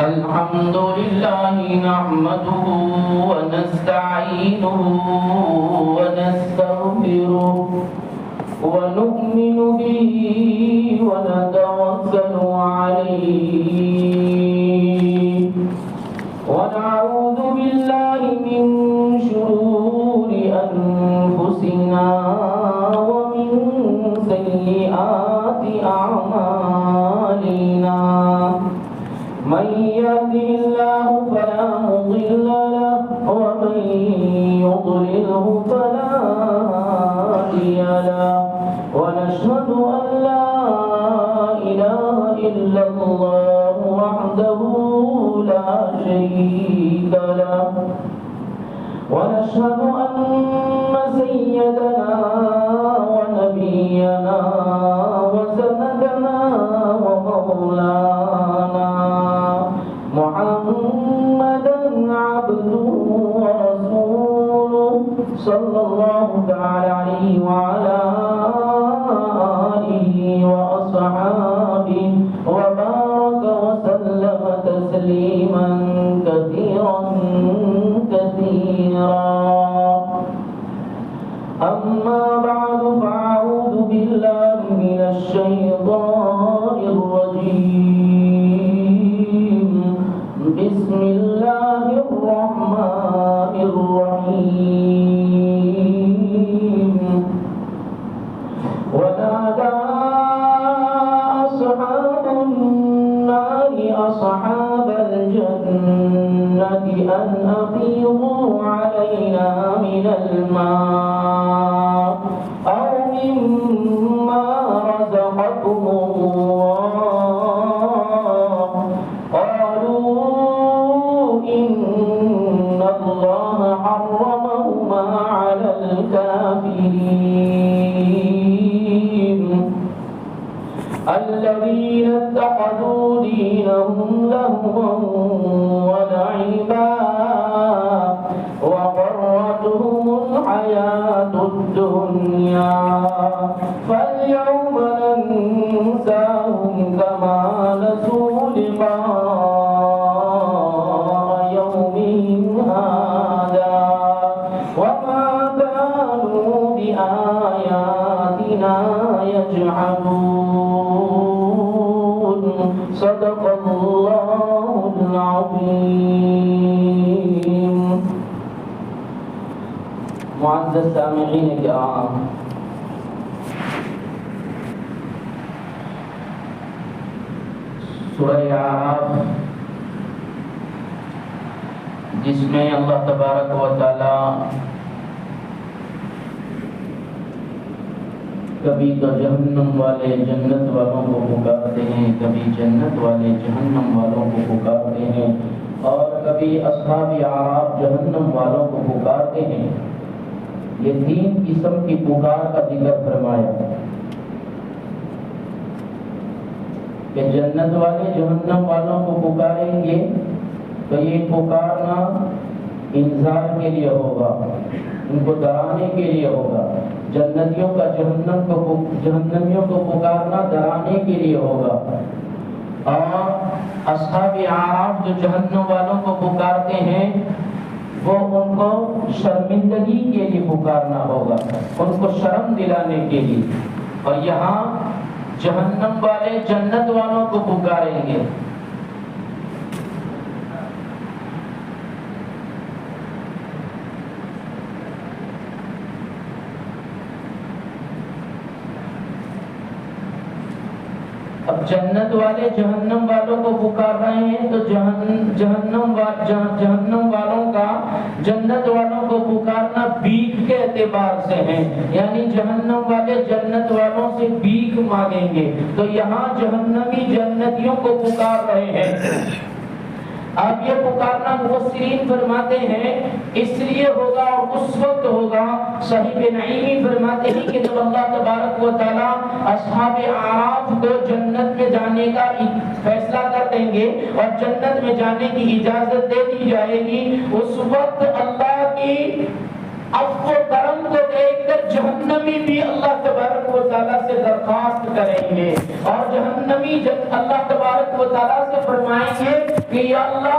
الحمد لله نحمده ونستعينه ونستغفره ونؤمن به ونتوكل عليه ونعوذ بالله من شرور أنفسنا ومن سيئات أعمالنا من يهده الله فلا مضل له ومن يضلله فلا هادي له ونشهد أن لا إله إلا الله وحده لا شريك له ونشهد أن سيدنا ونبينا وسندنا ومولانا محمدا عبده ورسوله صلى الله تعالى عليه وعلى آله وأصحابه وبارك وسلم تسليما كثيرا أما بعد فأعوذ بالله من الشيطان الرجيم بسم الله الرحمن الرحيم ونادى أصحاب النار أصحاب الجنة أن أفيضوا علينا من الماء أو مما رزقكم الله قالوا إن الله حرمهما على الكافرين الذين اتخذوا دينهم لهوا ولعبا وغرتهم الحياة الدنيا فاليوم ننساهم كما نسوا لقاء يومهم هذا وما كانوا بآياتنا يجحدون صدق الله العظيم. معزز سامعین کرام، سورہ اعراف جس میں اللہ تبارک و تعالی کبھی تو جہنم والے جنت والوں کو پکارتے ہیں، کبھی جنت والے جہنم والوں کو پکارتے ہیں، اور کبھی اصحاب اعراف جہنم والوں کو پکارتے ہیں. یہ تین قسم کی پکار کا ذکر فرمایا کہ جنت والے جہنم والوں کو پکاریں گے تو یہ پکارنا انذار کے لیے ہوگا، ان کو ڈرانے کے لیے ہوگا. جنتیوں کا جہنمیوں کو پکارنا ڈرانے کے لیے ہوگا، اور اصحاب اعراف جو جہنم والوں کو پکارتے ہیں وہ ان کو شرمندگی کے لیے پکارنا ہوگا، ان کو شرم دلانے کے لیے. اور یہاں جہنم والے جنت والوں کو پکاریں گے. اب جنت والے جہنم والوں کو پکار رہے ہیں تو جہنم والوں کا جنت والوں کو پکارنا بھیک کے اعتبار سے ہے، یعنی جہنم والے جنت والوں سے بھیک مانگیں گے. تو یہاں جہنمی جنتیوں کو پکار رہے ہیں. اب یہ پکارنا مفسرین فرماتے ہیں اس لیے ہوگا اور اس وقت ہوگا. صحیح نعیمی فرماتے ہیں کہ جب اللہ تبارک و تعالی اصحاب اعراف کو جنت میں جانے کا فیصلہ کر دیں گے اور جنت میں جانے کی اجازت دے دی جائے گی، اس وقت اللہ کی عفو و کرم کو دیکھ کر جہنمی بھی اللہ تبارک و تعالیٰ سے درخواست کریں گے، اور جہنمی اللہ تبارک و تعالیٰ سے فرمائیں گے کہ اللہ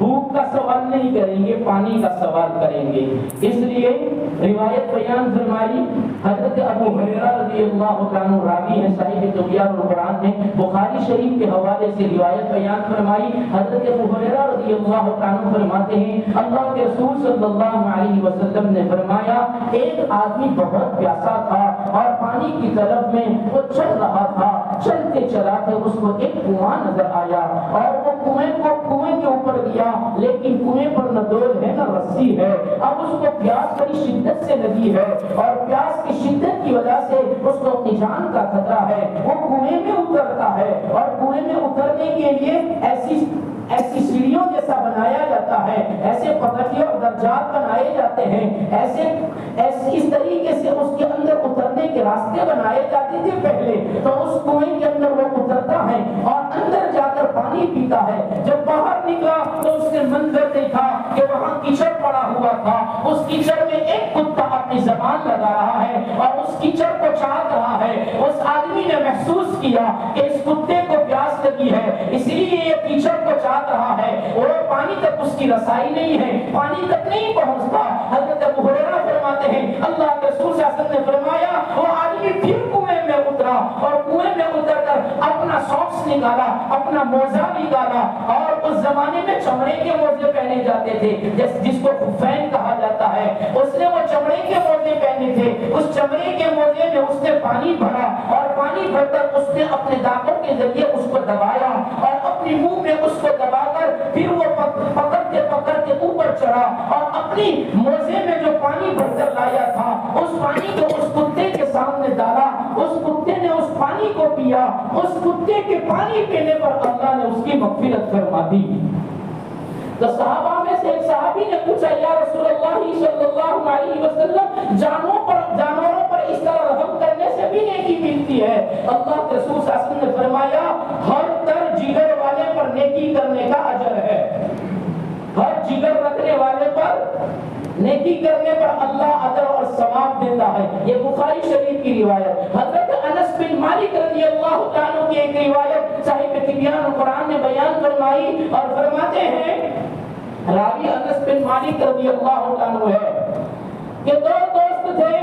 بھوک کا سوال نہیں کریں گے، پانی کا سوال کریں گے۔ اس لیے روایت بیان فرمائی حضرت ابو ہریرہ رضی اللہ عنہ راوی ہیں صحیح تبیان القرآن میں، بخاری شریف کے حوالے سے روایت بیان فرمائی حضرت ابو ہریرہ رضی اللہ عنہ فرماتے ہیں اللہ کے رسول صلی اللہ علیہ وسلم نے فرمایا ایک آدمی بہت پیاسا تھا اور پانی کی طلب میں وہ چل رہا تھا، چلتے چلاتے اس کو ایک کنواں نظر آیا اور وہ کنویں کے اوپر گیا، لیکن کنویں پر نہ ڈول ہے نہ رسی ہے۔ اب اس کو پیاس بڑی شدت سے لگی ہے اور پیاس کی شدت کی وجہ سے اس کو اپنی جان کا خطرہ ہے۔ وہ کنویں میں اترتا ہے اور کنویں میں اترنے کے لیے ایسی سیڑھیوں جیسا بنایا جاتا ہے، ایسے پگڈنڈیوں اور درجات بنائے جاتے ہیں، اس طریقے سے اس کے اندر اترنے کے راستے بنائے جاتے تھے پہلے۔ تو اس کنویں کے اندر وہ اترتا ہے اور اندر جا کر پانی پیتا ہے۔ جب باہر نکلا تو اس نے منظر دیکھا کہ وہاں کیچڑ پڑا ہوا تھا، اس کیچڑ میں ایک کتا اپنی زبان لگا رہا ہے اور اس کیچڑ کو چاٹ رہا ہے۔ اس آدمی نے محسوس کیا کہ اس کتے کو پیاس لگی ہے، اس لیے یہ کیچڑ کو چاٹ رہا ہے، اور پانی تک اس کی رسائی نہیں ہے، پانی تک نہیں پہنچتا۔ حضرت ابو ہریرہ فرماتے ہیں اللہ کے رسول صلی اللہ علیہ وسلم نے فرمایا وہ آدمی پھر کنویں میں اترا اور کنویں میں اتر کر اپنا ساکس نکالا، اپنا موزہ نکالا، اور اس زمانے میں چمڑے کے موزے پہنے جاتے تھے جس کو خفین کہا جاتا ہے۔ اس نے وہ چمڑے کے موزے پہنے تھے، اس چمڑے کے موزے میں اس نے پانی بھرا اور پانی بھر کر اس نے اپنے دانتوں کے ذریعے اس کو دبایا اور اپنی منہ میں اس کو دبا کر پھر وہ پکڑتے اوپر چڑھا اور اپنی موزے میں جو پانی بھر کر لایا تھا اس پانی کو اس کتے کے سامنے ڈالا۔ اس کتے نے اس پانی کو پیا، اس کتے کے پانی پینے پر اللہ نے اس کی مغفرت فرما دی۔ تو صحابہ میں سے ایک صحابی نے پوچھا یا رسول اللہ صلی اللہ علیہ وسلم جانوروں پر اس طرح رحم کرنے سے بھی نیکی ملتی ہے؟ اللہ کے رسول صلی اللہ علیہ وسلم نے فرمایا ہر تر جگر والے پر نیکی کرنے کا اجر ہے، ہر جگر رکھنے والے پر نیکی کرنے پر اللہ اجر اور ثواب دیتا ہے۔ یہ بخاری شریف کی روایت۔ حضرت انس بن مالک رضی اللہ عنہ کی ایک روایت صاحب تبیان القرآن نے بیان فرمائی اور فرماتے ہیں راوی انس بن مالک رضی اللہ عنہ ہے کہ دو دوست تھے،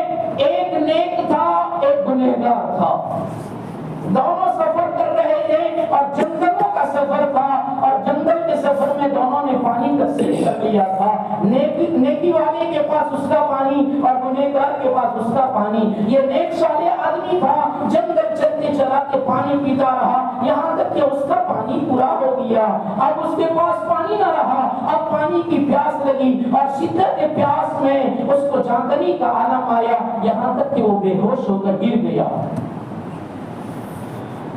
ایک نیک تھا ایک گنہگار تھا، دونوں سفر کر رہے تھے اور جنگلوں کا سفر تھا اور جنگل کے سفر میں دونوں نے پانی تقسیم کر لیا تھا۔ نیکی والے کے پاس اس کا پانی اور گنہگار کے پاس اس کا پانی۔ یہ نیک صالح آدمی تھا، جنگل چلتے چلا کے پانی پیتا رہا یہاں تک کہ اس کا پانی پورا ہو گیا۔ اب اس کے پاس پانی نہ رہا، اب پانی کی پیاس لگی اور شدت پیاس میں اس کو جانکنی کا عالم آیا، یہاں تک کہ وہ بے ہوش ہو کر گر گیا۔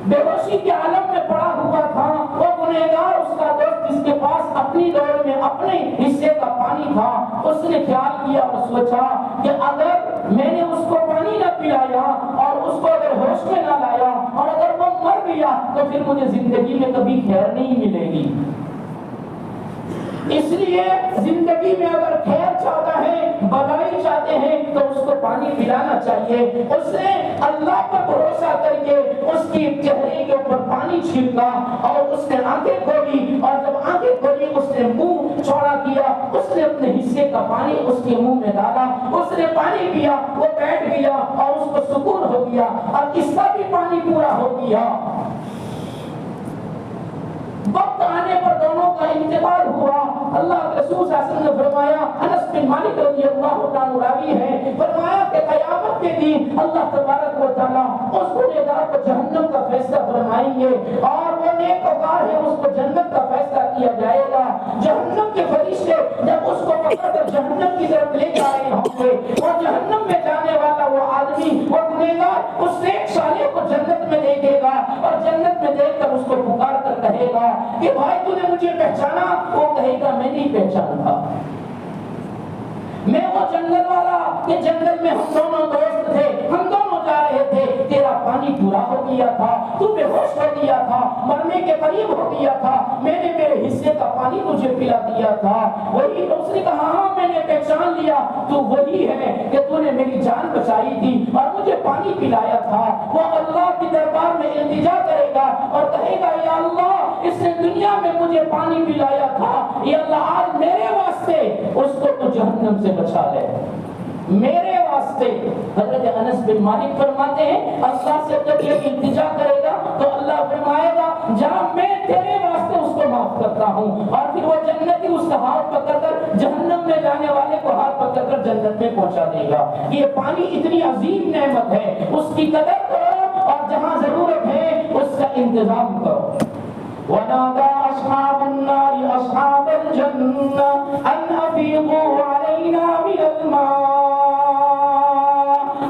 بے ہوشی کے عالم میں پڑا ہوا تھا وہ گنہگار، اس کا دوست جس کے پاس اپنی دور میں اپنے حصے کا پانی تھا، اس نے خیال کیا اور سوچا کہ اگر میں نے اس کو پانی نہ پلایا اور اس کو اگر ہوش میں نہ لایا اور اگر وہ مر گیا تو پھر مجھے زندگی میں کبھی خیر نہیں ملے گی۔ اس لیے زندگی میں اگر خیر چاہتا ہے، بھلائی چاہتے ہیں تو اس کو پانی پلانا چاہیے۔ اس نے اللہ پر بھروسہ کر کے اس کی چہرے کے اوپر پانی چھڑکا اور اس نے آنکھیں کھولی، اور جب آنکھیں کھولی اس نے منہ چوڑا کیا، اس نے اپنے حصے کا پانی اس کے منہ میں ڈالا، اس نے پانی پیا، وہ بیٹھ گیا اور اس کو سکون ہو گیا اور اس کا بھی پانی پورا ہو گیا۔ وقت آنے پر دونوں کا انتقال ہوا۔ اللہ کے رسول صلی اللہ علیہ وسلم نے فرمایا، انس بن مالک رضی اللہ عنہ راوی ہے، فرمایا کہ قیامت کے دن اللہ تبارک و تعالیٰ اس گنہگار کو جہنم کا فیصلہ فرمائیں گے اور وہ نیکوکار ہے اس کو جنت کا فیصلہ کیا جائے گا۔ جہنم کے فرشتے جب اس کو پکڑ کر جہنم کی طرف لے جا رہے ہوں گے، اور جہنم میں جانے والا وہ آدمی، وہ گنہگار اس نیک صالح کو جنت میں دیکھے گا اور جنت میں دیکھ کر اس کو پکار کر کہے گا کہ بھائی تو نے مجھے پہچانا؟ وہ کہے گا میں نہیں پہچانتا، میں وہ جنگل والا کہ جنگل میں ہم دونوں دوست تھے، ہم دونوں جا رہے تھے، تیرا پانی پورا ہو گیا تھا، تو بے ہوش ہو گیا تھا، مرنے کے قریب ہو گیا تھا، میں نے میرے حصے کا پانی تجھے پلا دیا تھا۔ وہی تو اس نے کہا ہاں میں نے پہچان لیا، تو وہی ہے کہ تو نے میری جان بچائی تھی اور مجھے پانی پلایا تھا۔ وہ اللہ کی دربار میں التجا کرے گا اور کہے گا یا اللہ اس نے دنیا میں مجھے پانی پلایا تھا، یہ اللہ آج میرے واسطے اس کو تو جہنم سے بچا لے، میرے واسطے۔ حضرت انس بن مالک فرماتے ہیں اللہ سے جب یہ التجا کرے گا تو اللہ فرمائے گا جہاں میں تیرے واسطے اس کو معاف کرتا ہوں، اور پھر وہ جنتی اس کا ہاتھ پکڑ کر جہنم میں جانے والے کو ہاتھ پکڑ کر جنت میں پہنچا دے گا۔ یہ پانی اتنی عظیم نعمت ہے، اس کی قدر کرو اور جہاں ضرورت ہے اس کا انتظام کرو۔ ونادى أصحاب النار أصحاب الجنة أن أفيضوا علينا من الماء،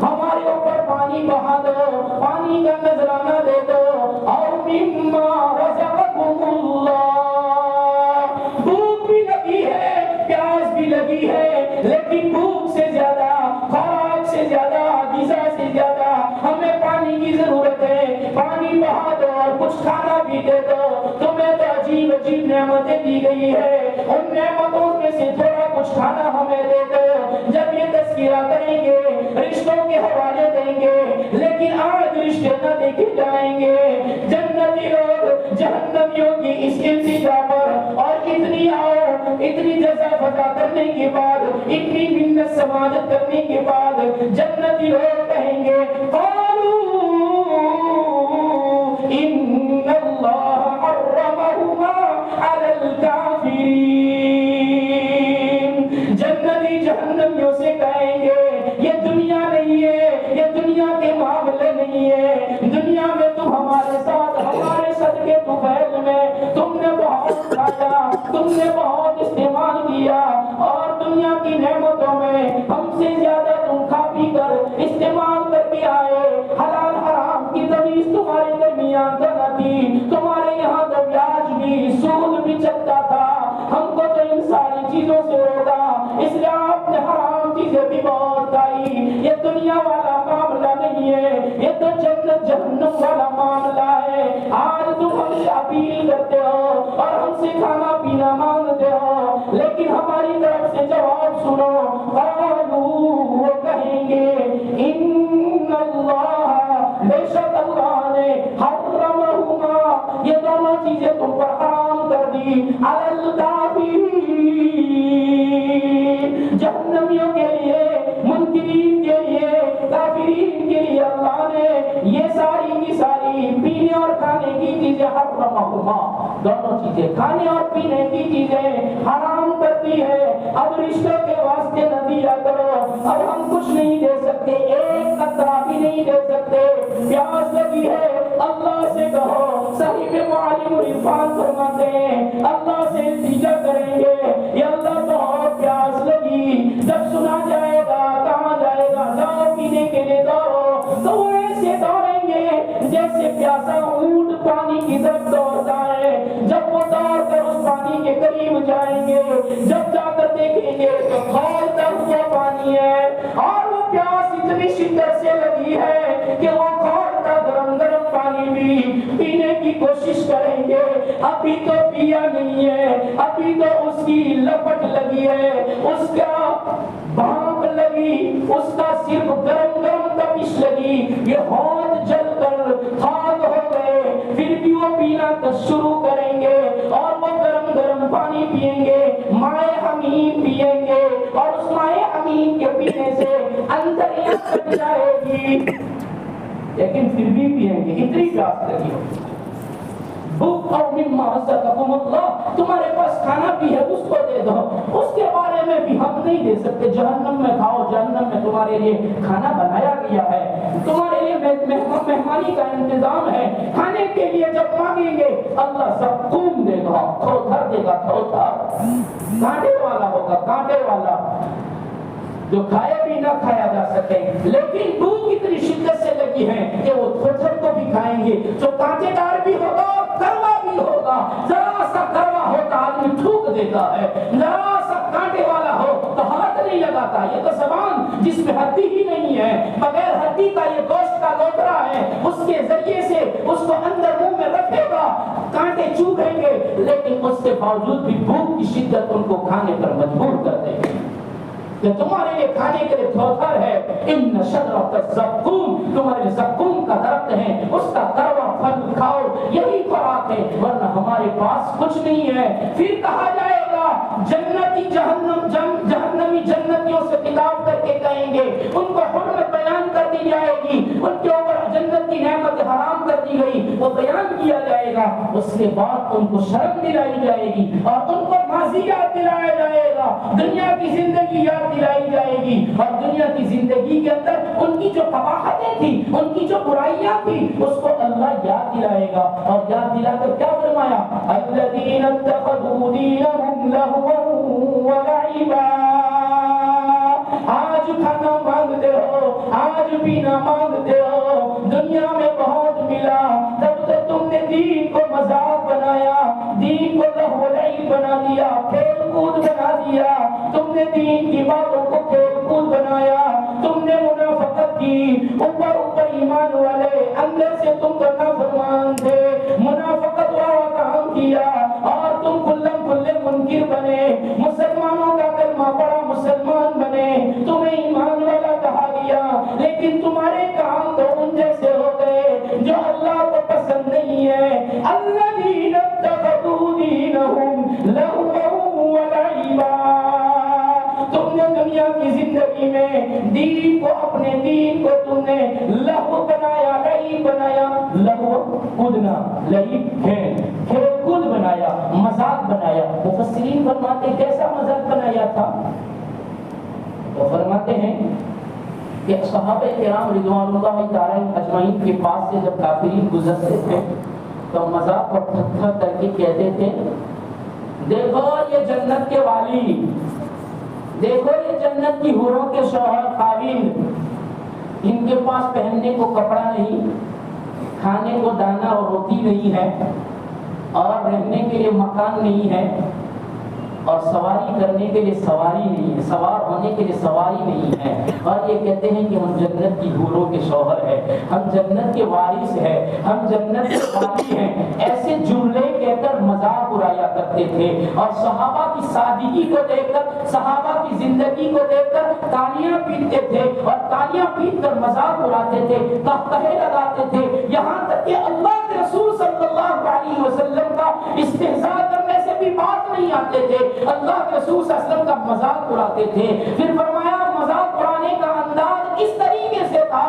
ہمارے اوپر پانی بہا دو، پانی کا نذرانہ دے دو، اور مما رزقكم اللہ۔ بھوک بھی لگی ہے، پیاس بھی لگی ہے، لیکن بھوک سے زیادہ، خوراک سے زیادہ، غذا سے زیادہ ہمیں پانی کی ضرورت ہے۔ پانی بہا دو اور کچھ کھانا بھی دے دو۔ تمہیں تو عجیب عجیب نعمتیں دی گئی ہے، ان نعمتوں میں سے تھوڑا کچھ کھانا ہمیں دے دو۔ جب یہ تذکرہ کریں گے، رشتوں کے حوالے دیں گے، لیکن آج رشتے نہ دیکھے جائیں گے۔ جنتی لوگ جہنمیوں کی اس التجا پر اور اتنی جزا فضا کرنے کے بعد، اتنی منت سماجت کرنے کے بعد جنتی لوگ کہیں گے قالوا ان اللہ حرمہما علی الکافرین۔ جنتی جہنمیوں سے کہیں گے یہ دنیا نہیں ہے، یہ دنیا کے معاملے نہیں ہے، دنیا میں تم ہمارے ساتھ ہمارے صدقے طفیل میں تم نے بہت کھایا، تم نے بہت استعمال کیا، اور دنیا کی نعمتوں میں ہم سے زیادہ تم کھا پی کر استعمال کر کے آئے۔ حلال حرام کی تمیز تمہارے درمیان تو نہ تھی، تمہارے یہاں تو بیاج بھی سود بھی چلتا تھا، ہم کو تو ان ساری چیزوں سے روکا، اس لیے آپ نے حرام چیزیں بھی بہت کھائی۔ یہ دنیا والا معاملہ نہیں ہے، یہ تو جنت جہنم والا معاملہ ہے۔ آج تم ہم سے اپیل کرتے ہو اور ہم سے کھانا پینا مانگتے ہو، لیکن ہماری طرف سے جواب سنو۔ قالوا، وہ کہیں گے ان اللہ، بے شک اللہ نے حرمہما، یہ دونوں چیزیں تم پر حرام کر دی، علی الکافرین، جہنمیوں کے لیے، منکرین کے لیے، کافرین کے لیے اللہ نے یہ ساری کی ساری پینے اور کھانے کی چیزیں حرمہما، دونوں چیزیں کھانے اور پینے کی چیزیں حرام کر دی ہے۔ اب رشتوں کے واسطے نہ دیا کرو، اب ہم کچھ نہیں دے سکتے، ایک قطرہ بھی نہیں دے سکتے۔ پیاس لگی ہے، اللہ سے کہو، صحیح میں معلم عرفان فرماتے ہیں اللہ سے التجا کریں گے، یا اللہ بہت پیاس لگی، جب سنا جائے گا کہاں جائے گا، جاؤ پینے کے لیے دوڑو، تو وہ ایسے دوڑیں گے جیسے پیاسا اونٹ پانی کی طرف دوڑتا ہے۔ جب وہ دوڑ کر اس پانی کے قریب جائیں گے، جب جا کر دیکھیں گے تو کھولتا ہوا پانی ہے، اور وہ پیاس اتنی شدت سے لگی ہے کہ وہ کھولتا گرم گرم پانی بھی پینے کی کوشش کریں گے۔ ابھی تو پیا نہیں ہے، ابھی تو اس کی لپٹ لگی ہے، اس کا بھانپ لگی، اس کا صرف گرم گرم تپش لگی، یہ ہونٹ جل کر خاک ہو گئے، پھر بھی وہ پینا شروع کریں گے، اور وہ گرم گرم پانی پییں گے، مائے حمیم پییں گے، اور اس مائے حمیم کے پینے سے اندریاں کٹ جائے گی، لیکن پھر بھی پییں گے، اتنی پیاس لگی ہو۔ بھوک اور مما رزقکم اللہ، تمہارے پاس کھانا بھی ہے اس کو دے دو، اس کے بارے میں بھی ہم نہیں دے سکتے، جہنم میں کھاؤ، جہنم میں تمہارے لیے کھانا بنایا گیا ہے، تمہارے لیے مہمانی کا انتظام ہے، کھانے کے لیے جب مانگیں گے اللہ زقوم دے گا، تھوتھر دے گا، تھوتھر، کانٹے والا ہوگا، کانٹے والا، جو کھائے بھی نہ کھایا جا سکے، لیکن بھوک اتنی شدت سے لگی ہے کہ وہ تھوتھر کو بھی کھائیں گے، جو کانٹے دار بھی ہوگا اور کروا بھی ہوگا، ذرا سا کروا ہوتا آدمی تھوک دیتا ہے، ذرا سا کانٹے والا ہو تو ہاتھ نہیں لگاتا، یہ تو زبان جس میں ہڈی ہی نہیں ہے، بغیر ہڈی کا یہ گوشت کا لوتھڑا ہے، اس کے ذریعے سے اس کو اندر منہ میں رکھے گا، کانٹے چوبیں گے، لیکن اس کے باوجود بھی بھوک کی شدت ان کو کھانے پر مجبور کر دے گی۔ کہ تمہارے لیے کھانے کے لیے تھوتھر ہے، ان شجرۃ الزقوم، تمہارے زقوم کا درخت ہے، اس کا کڑوا پھل کھاؤ، یہی خوراک ہے، ورنہ ہمارے پاس کچھ نہیں ہے۔ پھر کہا جائے گا جنتی جہنمی جنتیوں سے خطاب کر کے کہیں گے، ان کو حرمت بیان کر دی جائے گی، ان کے اوپر جنت کی نعمت حرام کر دی گئی، وہ بیان کیا جائے گا، اس کے بعد ان کو شرم دلائی جائے گی اور ان کو ماضی یاد دلایا جائے گا، دنیا کی زندگی یاد دلائی جائے گی، اور دنیا کی زندگی کے اندر ان کی جو قباحتیں تھیں، ان کی جو برائیاں تھیں، اس کو اللہ یاد دلائے گا، اور یاد دلا کر کیا فرمایا؟ الذین اتخذوا دینہم لہوا ولعبا، آج کھانا مانگتے ہو، آج پینا مانگتے ہو، دنیا میں بہت ملا، تب تو تم نے دین کو مذاق بنایا، دین کو لہو لعب بنا دیا، کھیل کود بنا دیا، تم نے دین کی باتوں کو کھیل کود بنایا، تم نے منافقت کی، اوپر ایمان والے، اندر سے تم تو نافرمان تھے، منافقت والا کام کیا، اور تم کلم کلے منکر بنے، مسلمانوں کا کلمہ پڑھا مسلمان بنے، تمہیں ایمان والا کہا گیا، لیکن تمہارے کام تو ان جیسے ہو گئے جو اللہ کو پسند نہیں ہے۔ الذین اتخذوا دینہم لہوا ولعبا، تم نے دنیا کی زندگی میں دین کو، اپنے دین کو تم نے لہو بنایا، لعب بنایا، لہو کودنا، لعب کھیل کود بنایا، مذاق بنایا۔ مفسرین فرماتے کیسا مذاق بنایا تھا؟ تو فرماتے ہیں کہ صحابہ کرام رضوان اللہ تعالی اجمعین کے پاس سے جب کافرین گزرتے تھے تو مذاق اور ٹھٹھا کر کے کہتے تھے، دیکھو یہ جنت کے والی، دیکھو یہ جنت کی حوروں کے شوہر خاوند، ان کے پاس پہننے کو کپڑا نہیں، کھانے کو دانا اور روٹی نہیں ہے، اور رہنے کے لیے مکان نہیں ہے، اور سواری کرنے کے لیے سواری نہیں ہے، سوار ہونے کے لیے سواری نہیں ہے، اور یہ کہتے ہیں کہ ہم جنت کی حوروں کے شوہر ہیں، ہم جنت کے وارث ہیں، ہم جنت کے والی ہیں۔ ایسے جملے کہہ کر مذاق اڑایا کرتے تھے، اور صحابہ کی سادگی کو دیکھ کر، صحابہ کی زندگی کو دیکھ کر تالیاں پیٹتے تھے، اور تالیاں پیٹ کر مذاق اڑاتے تھے، قہقہے لگاتے تھے، یہاں تک کہ اللہ کے رسول صلی اللہ علیہ وسلم کا استہزاء کرنے سے بھی بات نہیں آتے تھے، اللہ کے رسول صلی اللہ علیہ وسلم کا مذاق اڑاتے تھے۔ پھر فرمایا مذاق اڑانے کا انداز اس طریقے سے تھا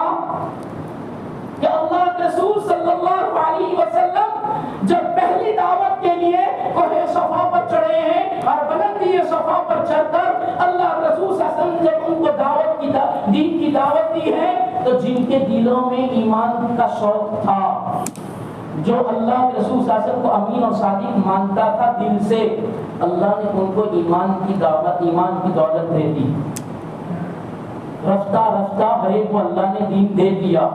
کہ اللہ کے رسول صلی اللہ علیہ وسلم جب پہلی دعوت کے لیے کوہ صفا پر چڑھے ہیں، اور بلندی صفا پر چڑھ کر اللہ کے رسول صلی اللہ علیہ وسلم جب ان کو دعوت کی دین کی دعوت دی ہے، تو جن کے دلوں میں ایمان کا شوق تھا، جو اللہ کے رسول صلی اللہ علیہ وسلم کو امین اور صادق مانتا تھا دل سے، اللہ نے ان کو ایمان کی دعوت، ایمان کی دولت دے دی۔ رفتہ رفتہ ہر ایک کو اللہ نے دین دے دیا۔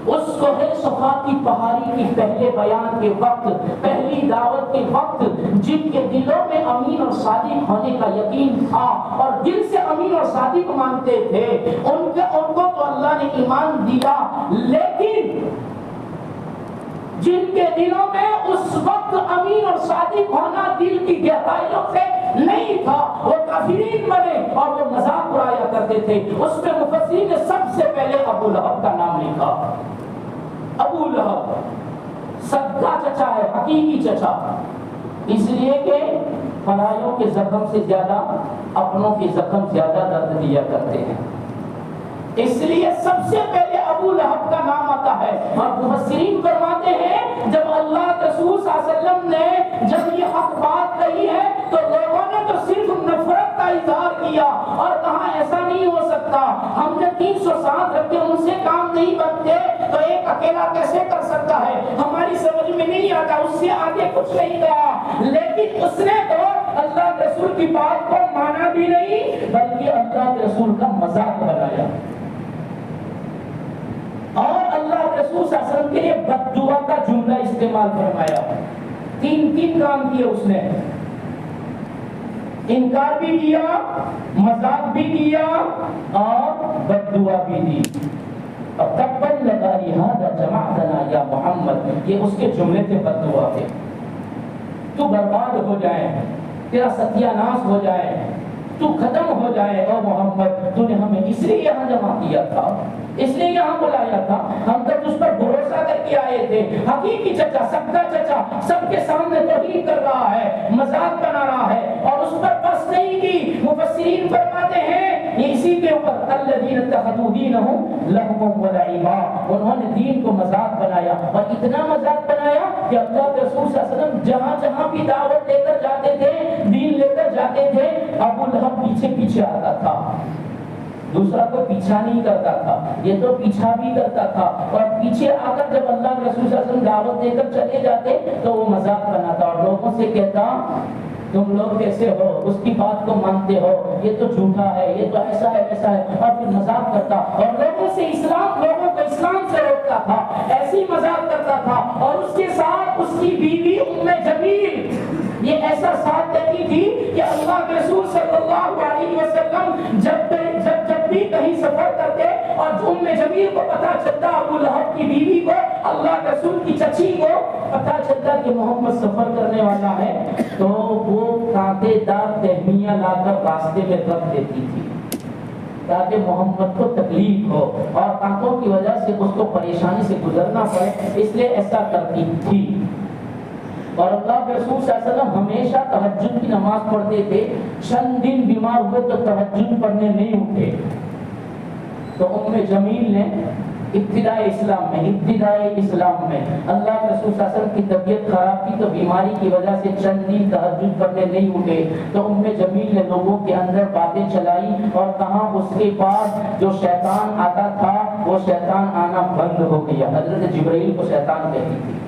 اس کوہ صفا کی پہاڑی کی پہلے بیان کے وقت، پہلی دعوت کے وقت، جن کے دلوں میں امین اور صادق ہونے کا یقین تھا اور دل سے امین اور صادق مانتے تھے، ان کو تو اللہ نے ایمان دیا، لیکن جن کے دلوں میں اس وقت امین اور صادق ہونا دل کی گہرائیوں سے نہیں تھا، وہ کافرین بنے اور وہ مذاق اڑایا کرتے تھے۔ اس میں مفسرین نے سب سے پہلے ابو لہب کا نام لکھا۔ ابو لہب سگا چچا ہے، حقیقی چچا، اس لیے کہ پرائیوں کے زخم سے زیادہ اپنوں کے زخم زیادہ درد دیا کرتے ہیں، اس لیے سب سے پہلے ابو لہب کا نام آتا ہے۔ اور مفسرین فرماتے ہیں جب اللہ کے رسول صلی اللہ علیہ وسلم نے جب یہ حق بات کہی ہے تو لوگوں نے تو صرف نفرت کا اظہار کیا اور کہا ایسا نہیں ہو سکتا، ہم نے 360 رکھے، ان سے کام نہیں بنتے تو ایک اکیلا کیسے کر سکتا ہے، ہماری سمجھ میں نہیں آتا، اس سے آگے کچھ نہیں کہا۔ لیکن اس نے تو اللہ کے رسول کی بات کو مانا بھی نہیں بلکہ اللہ کے رسول کا مذاق بنایا، اور اللہ کے رسول صلی اللہ علیہ وسلم کے لیے بد دعا کا جملہ استعمال فرمایا۔ تین کام کیے اس نے، انکار بھی کیا، مذاق بھی کیا اور بد دعا بھی دی۔ اب تبت لگا لہذا جمعتنا یا محمد، یہ اس کے جملے تھے، بد دعا تھے، تو برباد ہو جائے، تیرا ستیہ ناش ہو جائے، تو ختم ہو جائے، او محمد تو نے ہمیں اس لیے یہاں جمع کیا تھا، اس لیے یہاں بلایا تھا، ہم تو تجھ پر بھروسہ بھروسہ کر کے آئے تھے، حقیقی چچا، سب کا چچا سب کے سامنے توہین کر رہا ہے، مذاق بنا رہا ہے، اور اس پر بس نہیں کی، مفسرین فرماتے ہیں یہ اسی کے اوپر الذین اتخذوا دینہم لہوا ولعبا، انہوں نے دین کو مذاق بنایا، اور اتنا مذاق بنایا کہ اللہ کے رسول صلی اللہ علیہ وسلم جہاں جہاں بھی دعوت لے کر جاتے تھے، دین لے کر جاتے تھے، ابو لہب پیچھے پیچھے آتا تھا، دوسرا کوئی پیچھا نہیں کرتا تھا، یہ تو پیچھا بھی کرتا تھا، اور پیچھے آ کر جب اللہ کے رسول صلی اللہ علیہ وسلم دعوت دے کر چلے جاتے تو وہ مذاق بناتا اور لوگوں سے کہتا تم لوگ کیسے ہو، اس کی بات کو مانتے ہو، یہ تو جھوٹا ہے، یہ تو ایسا ہے ویسا ہے، اور پھر مذاق کرتا اور لوگوں کو اسلام سے روکتا تھا، ایسی مذاق کرتا تھا، اور اس کے ساتھ اس کی بیوی ام جمیل یہ ایسا ساتھ دیتی تھی کہ اللہ کے رسول صلی اللہ علیہ وسلم جب بھی کہیں سفر کرتے اور ام جمیل کو پتا چلتا، ابو لہب کی بیوی کو، اللہ کے رسول کی چچی کو پتا چلتا کہ محمد سفر کرنے والا ہے، تو وہ کانٹے دار تہمیاں لا کر راستے میں رکھ دیتی تھی تاکہ محمد کو تکلیف ہو اور کانٹوں کی وجہ سے اس کو پریشانی سے گزرنا پڑے، اس لیے ایسا کرتی تھی۔ اور اللہ کے رسول صلی اللہ علیہ وسلم ہمیشہ تہجد کی نماز پڑھتے تھے، چند دن بیمار ہوئے تو تہجد پڑھنے نہیں اٹھے، تو ام جمیل نے ابتدائی اسلام میں اللہ کے رسول صلی اللہ علیہ وسلم کی طبیعت خراب تھی تو بیماری کی وجہ سے چند دن تہجد پڑھنے نہیں اٹھے، تو ام جمیل نے لوگوں کے اندر باتیں چلائی اور کہاں اس کے پاس جو شیطان آتا تھا وہ شیطان آنا بند ہو گیا، حضرت جبرائیل کو شیطان کہتی تھی،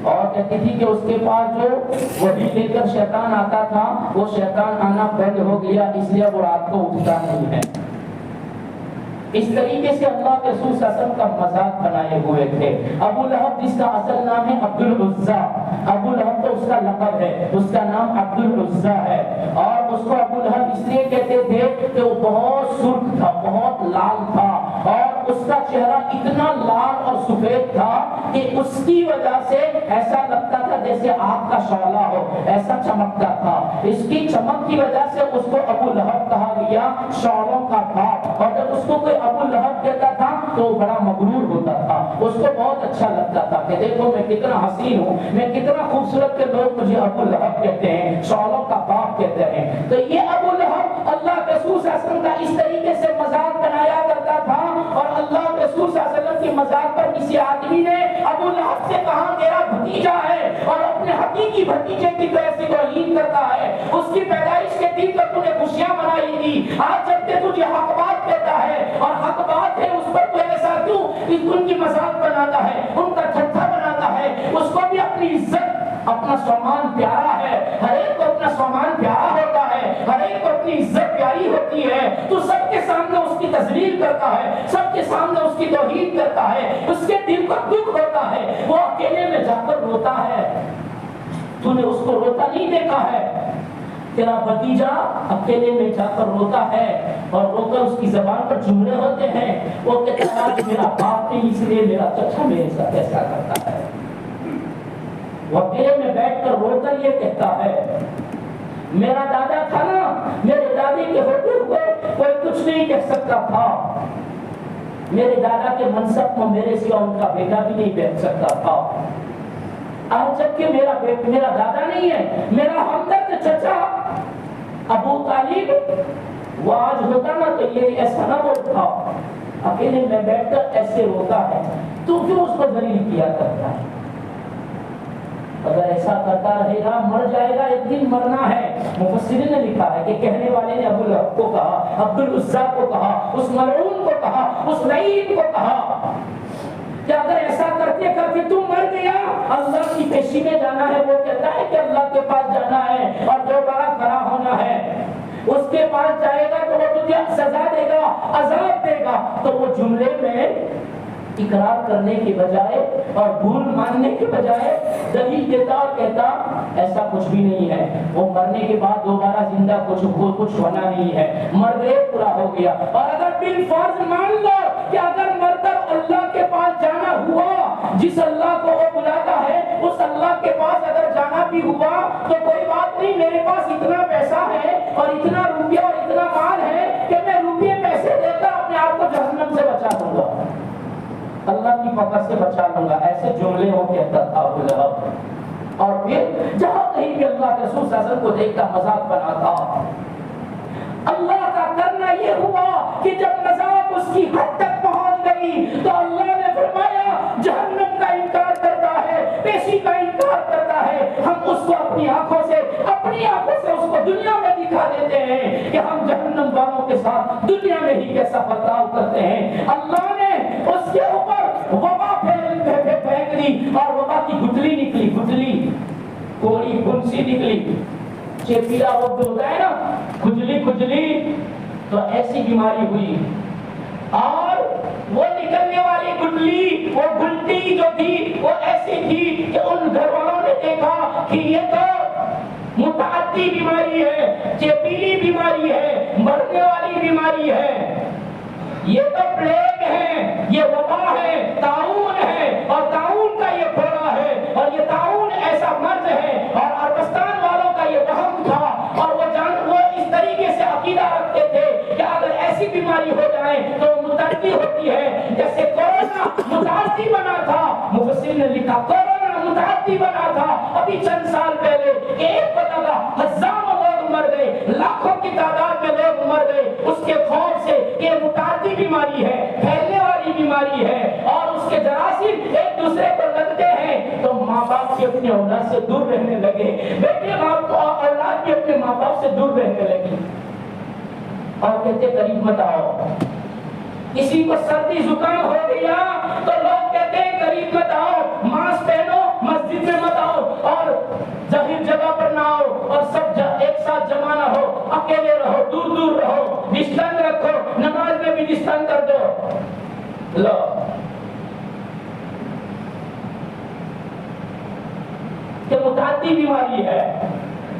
اور کہتی تھی کہ اس کے پاس جو وحی لے کر شیطان آتا تھا وہ شیطان آنا بند ہو گیا، اس لیے وہ رات کو اٹھتا نہیں ہے۔ اس طریقے سے اللہ کے رسول صلی اللہ علیہ وسلم کا مذاق بنائے ہوئے تھے۔ ابو لہب جس کا اصل نام ہے عبد العزیٰ، ابو لہب تو اس کا لقب ہے، اس کا نام عبد العزیٰ ہے، اور اس کو ابو لہب اس لیے کہتے تھے کہ وہ بہت سرخ تھا، بہت لال تھا، اور اس کا چہرہ اتنا لال اور سفید تھا کہ اس کی وجہ سے ایسا لگتا تھا جیسے آگ کا شعلہ ہو، ایسا چمکتا تھا، اس کی چمک کی وجہ سے اس کو ابو لہب کہا گیا، شعلوں کا باپ، اور جب اس کو کوئی ابو لہب کہتا تھا تو وہ بڑا مغرور ہوتا تھا، اس کو بہت اچھا لگتا تھا کہ دیکھو میں کتنا حسین ہوں، میں کتنا خوبصورت، کے لوگ مجھے ابو لہب کہتے ہیں، شعلوں کا باپ کہتے ہیں۔ تو یہ ابو لہب اللہ کے رسول صلی اللہ علیہ وسلم کا اس طریقے سے مذاق بنایا کرتا تھا، اور اللہ کے رسول صلی اللہ علیہ وسلم کی مذاق پر کسی آدمی نے ابو لہب سے کہا میرا بھتیجا ہے اور اپنے حقیقی بھتیجے کی طرح سے توہین کرتا ہے، اس کی پیدائش کے دن پر تو نے خوشیاں منائی تھی، آج جب کہ تجھے حق بات کہتا ہے اور حق بات ہے اس پر تو ایسا کیوں ان کی مذاق بناتا ہے، ان کا ٹھٹھا بناتا ہے، اس کو بھی اپنی عزت، اپنا سامان پیارا ہے، ہر ایک کو اپنا سامان پیارا ہوتا ہے، ہر ایک کو اپنی عزت پیاری ہوتی ہے، تو سب کے سامنے اس کی تذلیل کرتا ہے، سب کے سامنے اس کی توہین کرتا ہے، اس کے دل کو دکھ ہوتا ہے، وہ اکیلے میں جا کر روتا ہے، تو نے اس کو روتا نہیں دیکھا ہے، تیرا بھتیجا اکیلے میں جا کر روتا ہے اور رو کر اس کی زبان پر جملے ہوتے ہیں، وہ کہتا ہے آج میرا باپ نہیں اس لیے میرا چچا میرے ساتھ ایسا کرتا ہے، وہ اکیلے میں بیٹھ کر رو کر یہ کہتا ہے میرا دادا تھا نا، میرے دادی کے ہوتے ہوئے کوئی کچھ نہیں کہہ سکتا تھا، میرے دادا کے منصب کو میرے سوا ان کا بیٹا بھی نہیں بیٹھ سکتا تھا، آج جب کہ میرا دادا نہیں ہے، میرا ہمدرد چچا ابو طالب وہ آج ہوتا نا تو یہ ایسا نہ بولتا، اکیلے میں بیٹھ کر ایسے روتا ہے، تو کیوں اس کو ذلیل کیا کرتا ہے؟ اگر ایسا کرتا رہے گا مر جائے گا، ایک دن مرنا ہے۔ مفسرین نے لکھا ہے کہ کہنے والے نے ابو لہب کو کہا، عبد العزیٰ کو کہا، اس ملعون کو کہا، اس لعین کو کہا کہ اگر ایسا کرتے کرتے تم مر گیا، اللہ کی پیشی میں جانا ہے، وہ کہتا ہے کہ اللہ کے پاس جانا ہے اور دوبارہ کھڑا ہونا ہے، اس کے پاس جائے گا تو وہ تجھے سزا دے گا، عذاب دے گا، تو وہ جملے میں اقرار کرنے کے بجائے اور بھول ماننے کے بجائے دلیل دیتا اور کہتا ایسا کچھ بھی نہیں ہے، وہ مرنے کے بعد دوبارہ زندہ کچھ ہونا نہیں ہے، مر گئے پورا ہو گیا۔ اور اگر بالفرض مان لو کہ اگر مر کر اللہ کے پاس جانا ہوا، جس اللہ کو وہ بلاتا ہے اس اللہ کے پاس اگر جانا بھی ہوا تو کوئی بات نہیں، میرے پاس اتنا پیسہ ہے اور اتنا روپیہ اور اتنا مال ہے کہ میں روپیے پیسے دے کر اپنے آپ کو جہنم سے بچا دوں گا۔ اللہ کی کی فقر سے بچا لوں گا، ایسے جملے وہ کہتا تھا ابو لہب۔ اور پھر جہاں کہیں بھی اللہ کے رسول صلی اللہ علیہ وسلم کو دیکھتا مذاق بناتا۔ اللہ کا کرنا یہ ہوا کہ جب مذاق اس کی حد تک پہنچ گئی تو اللہ نے فرمایا جہنم کا انکار کرتا ہے، پیشی کا انکار کرتا ہے، ہم اس کو اپنی آنکھوں سے اس کو دنیا میں دکھا دیتے ہیں کہ ہم جہنم والوں کے ساتھ دنیا میں ہی کیسا برتاؤ کرتے ہیں۔ اللہ نے اس کے اوپر وبا پھینک دی اور وبا کی گٹھلی نکلی، گٹھلی کوڑی پھنسی نکلی، چیپیلا وہ جو ہوتا ہے نا، کھجلی، تو ایسی بیماری ہوئی۔ اور وہ نکلنے والی گٹھلی، وہ گلٹی جو تھی وہ ایسی تھی کہ ان گھر والوں نے دیکھا کہ یہ تو متعدی بیماری ہے، چیپیلی بیماری ہے، مرنے والی بیماری ہے، یہ تو پلیگ ہے، یہ وبا ہے، طاعون ہے، اور طاعون کا یہ پھوڑا ہے، اور یہ طاعون ایسا مرض ہے۔ اور عربستان والوں کا یہ وہم تھا، اور وہ اس طریقے سے عقیدہ رکھتے تھے کہ اگر ایسی بیماری ہو جائے تو متعدی ہوتی ہے، جیسے کورونا متعدی بنا تھا۔ مفسرین نے لکھا کورونا متعدی بنا تھا ابھی چند سال پہلے، ایک بدلہ ہزاروں لوگ مر گئے، لاکھوں کی تعداد میں لوگ مر گئے اس کے خوف سے کہ یہ متعدی بیماری ہے، پھیلنے والی بیماری ہے، اور اس کے جراثیم ایک دوسرے کو لگتے ہیں۔ تو ماں باپ بھی اپنی اولاد سے دور رہنے لگے، بیٹے اولاد بھی اپنے ماں باپ سے دور رہنے لگی، اور کہتے قریب مت آؤ۔ کسی کو سردی زکام ہو گیا تو لوگ کہتے ہیں قریب مت آؤ، ماسک پہنو، مسجد میں مت آؤ، اور ظاہر جگہ پر نہ آؤ، اور سب ایک ساتھ جمع نہ ہو، اکیلے رہو، دور دور رہو، ڈسٹنس رکھو، نماز میں بھی ڈسٹنس کر دو۔ لو کہ متعدی بیماری ہے،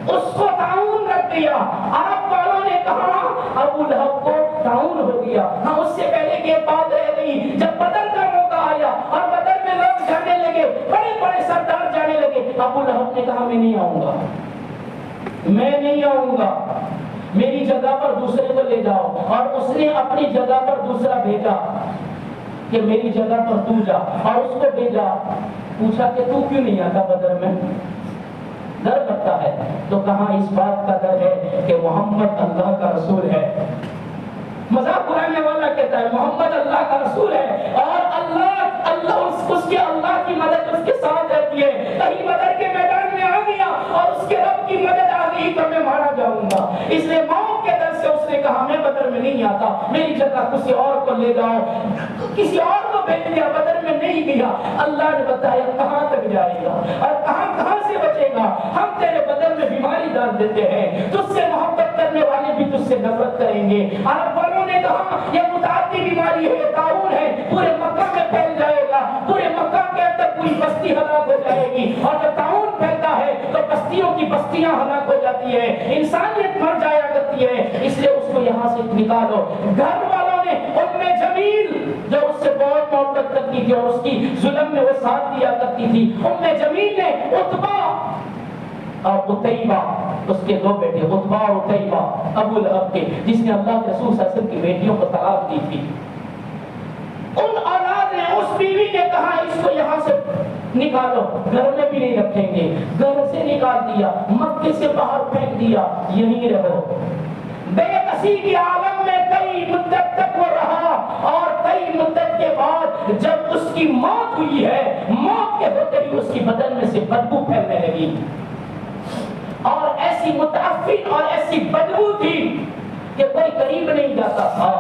اس کو طاعون رکھ دیا۔ عرب والوں نے کہا ابو لہب کو طاعون ہو گیا، ہم اس سے پہلے کہ بات رہ گئی، جب بدر کا موقع آیا اور بدر میں لوگ جانے لگے، بڑے بڑے سردار جانے لگے، ابو لہب نے کہا میں نہیں آؤں گا، میں نہیں آؤں گا، میری جگہ پر دوسرے کو لے جاؤ۔ اور اس نے اپنی جگہ پر دوسرا بھیجا کہ میری جگہ پر تو جا، اور اس کو بھیجا۔ پوچھا کہ تو کیوں نہیں آتا بدر میں؟ ڈر لگتا ہے؟ تو کہاں اس بات کا ڈر ہے کہ محمد اللہ کا رسول ہے۔ مذاق اڑانے والا کہتا ہے محمد اللہ کا رسول ہے، اور اللہ اس کی اللہ کی مدد اس کے ساتھ رہتی ہے۔ کہیں بدر کے میدان میں آ گیا اور اس کے رب کی مدد آ گئی تو میں مارا جاؤں گا، اس لیے موت کے ڈر سے اس نے کہا میں بدر میں نہیں آتا، میری جگہ کسی اور کو لے جاؤ۔ کسی اور کو بھیج دیا، بدر میں نہیں گیا۔ اللہ نے بتایا کہاں تک جائے گا اور کہاں سے بچے گا، ہم تیرے بدن میں بیماری ڈال دیتے ہیں، تجھ سے محبت کرنے والے بھی تجھ سے نفرت کریں گے۔ عرب والوں نے کہا یہ متعدی بیماری ہے، طاعون ہے، پورے مکہ میں پھیل جائے گا، پورے مکہ کے اندر پوری بستی ہلاک ہو جائے گی، اور جب طاعون پھیلتا ہے تو بستیوں کی بستیاں ہلاک ہو جاتی ہے، انسانیت مر جایا کرتی ہے، اس لیے اس کو یہاں سے نکالو۔ گھر والوں نے ام جمیل جو اس سے بہت محبت کرتی تھی اور اس کی ظلم میں وہ ساتھ دیا کرتی تھی، ام جمیل نے عتبہ اور عتیبہ، اس کے دو بیٹے عتبہ اور عتیبہ ابو لہب کے، جس نے اللہ کے رسول صلی اللہ علیہ وسلم کی بیٹیوں کو طلاق دی تھی، ان اولاد نے اس بیوی نے کہا اس کو یہاں سے نکالو، گھر میں بھی نہیں رکھیں گے، گھر سے نکال دیا، مکے سے باہر پھینک دیا، یہیں رہو۔ بے کسی کی عالم میں کئی مدت تک وہ رہا، اور کئی مدت کے بعد جب اس کی موت ہوئی ہے، موت کے ہوتے ہی اس کی بدن میں سے بدبو پھیلنے لگی، اور ایسی متعفن اور ایسی بدبو تھی کہ کوئی قریب نہیں جاتا تھا۔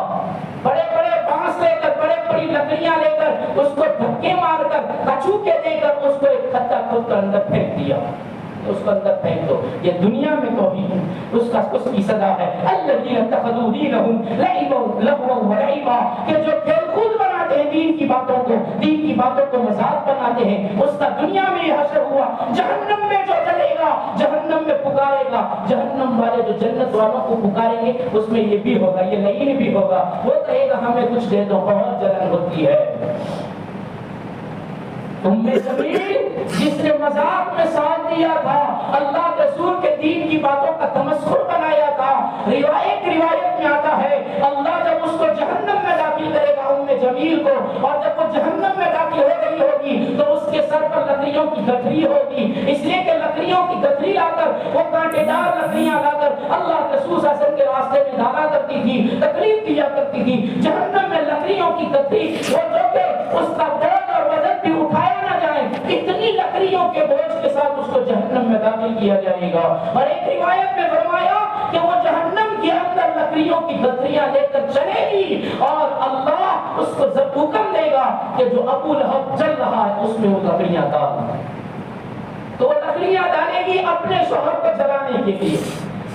بڑے بڑے بانس لے کر، بڑے بڑی لکڑیاں لے کر، اس کو دھکے مار کر، کچوکے دے کر اس کو ایک خطہ کھود کر اندر پھینک دیا، اس کو اندر پھینک دو۔ یہ دنیا میں توحید اس کی سزا ہے۔ الذین اتخذوا دینہم لعبا لہوا ولعبا، کہ جو کھیل کود بناتے ہیں دین کی باتوں کو مذاق بناتے ہیں، اس کا دنیا میں یہ حشر ہوا۔ جہنم میں جو جلے گا، جہنم میں پکارے گا، جہنم والے جو جنت والوں کو پکاریں گے، اس میں یہ بھی ہوگا، یہ لعین بھی ہوگا، وہ کہے گا ہمیں کچھ دے دو، بہت جلن ہوتی ہے۔ ام جمیل جس نے مذاق میں ساتھ دیا تھا، اللہ کے رسول کے دین کی باتوں کا تمسخر بنایا تھا، ایک روایت میں آتا ہے اللہ جب اس کو جہنم میں داخل کرے گا ام جمیل کو، اور جب وہ جہنم میں داخل ہو گئی ہوگی تو اس کے سر پر لکڑیوں کی گٹھری ہوگی، اس لیے کہ لکڑیوں کی گٹھری لا کر، وہ کانٹے دار لکڑیاں لا کر اللہ کے رسول صلی اللہ علیہ وسلم کے راستے میں ڈالا کرتی تھی، تکلیف دیا کرتی تھی۔ جہنم میں لکڑیوں کی گٹھری، وہ جو کہ اس کا بوجھ اور وزن بھی اٹھایا نہ جائے، اتنی لکڑیوں کے بوجھ کے ساتھ اس کو جہنم میں داخل کیا جائے گا۔ اور ایک روایت میں فرمایا کہ وہ جہنم کے اندر لکڑیوں کی گٹھریاں لے کر چلے گی اور اللہ اس کو حکم دے گا کہ جو ابو لہب جل رہا ہے اس میں وہ لکڑیاں ڈال، تو وہ لکڑیاں ڈالے گی اپنے شوہر کو جلانے کے لیے،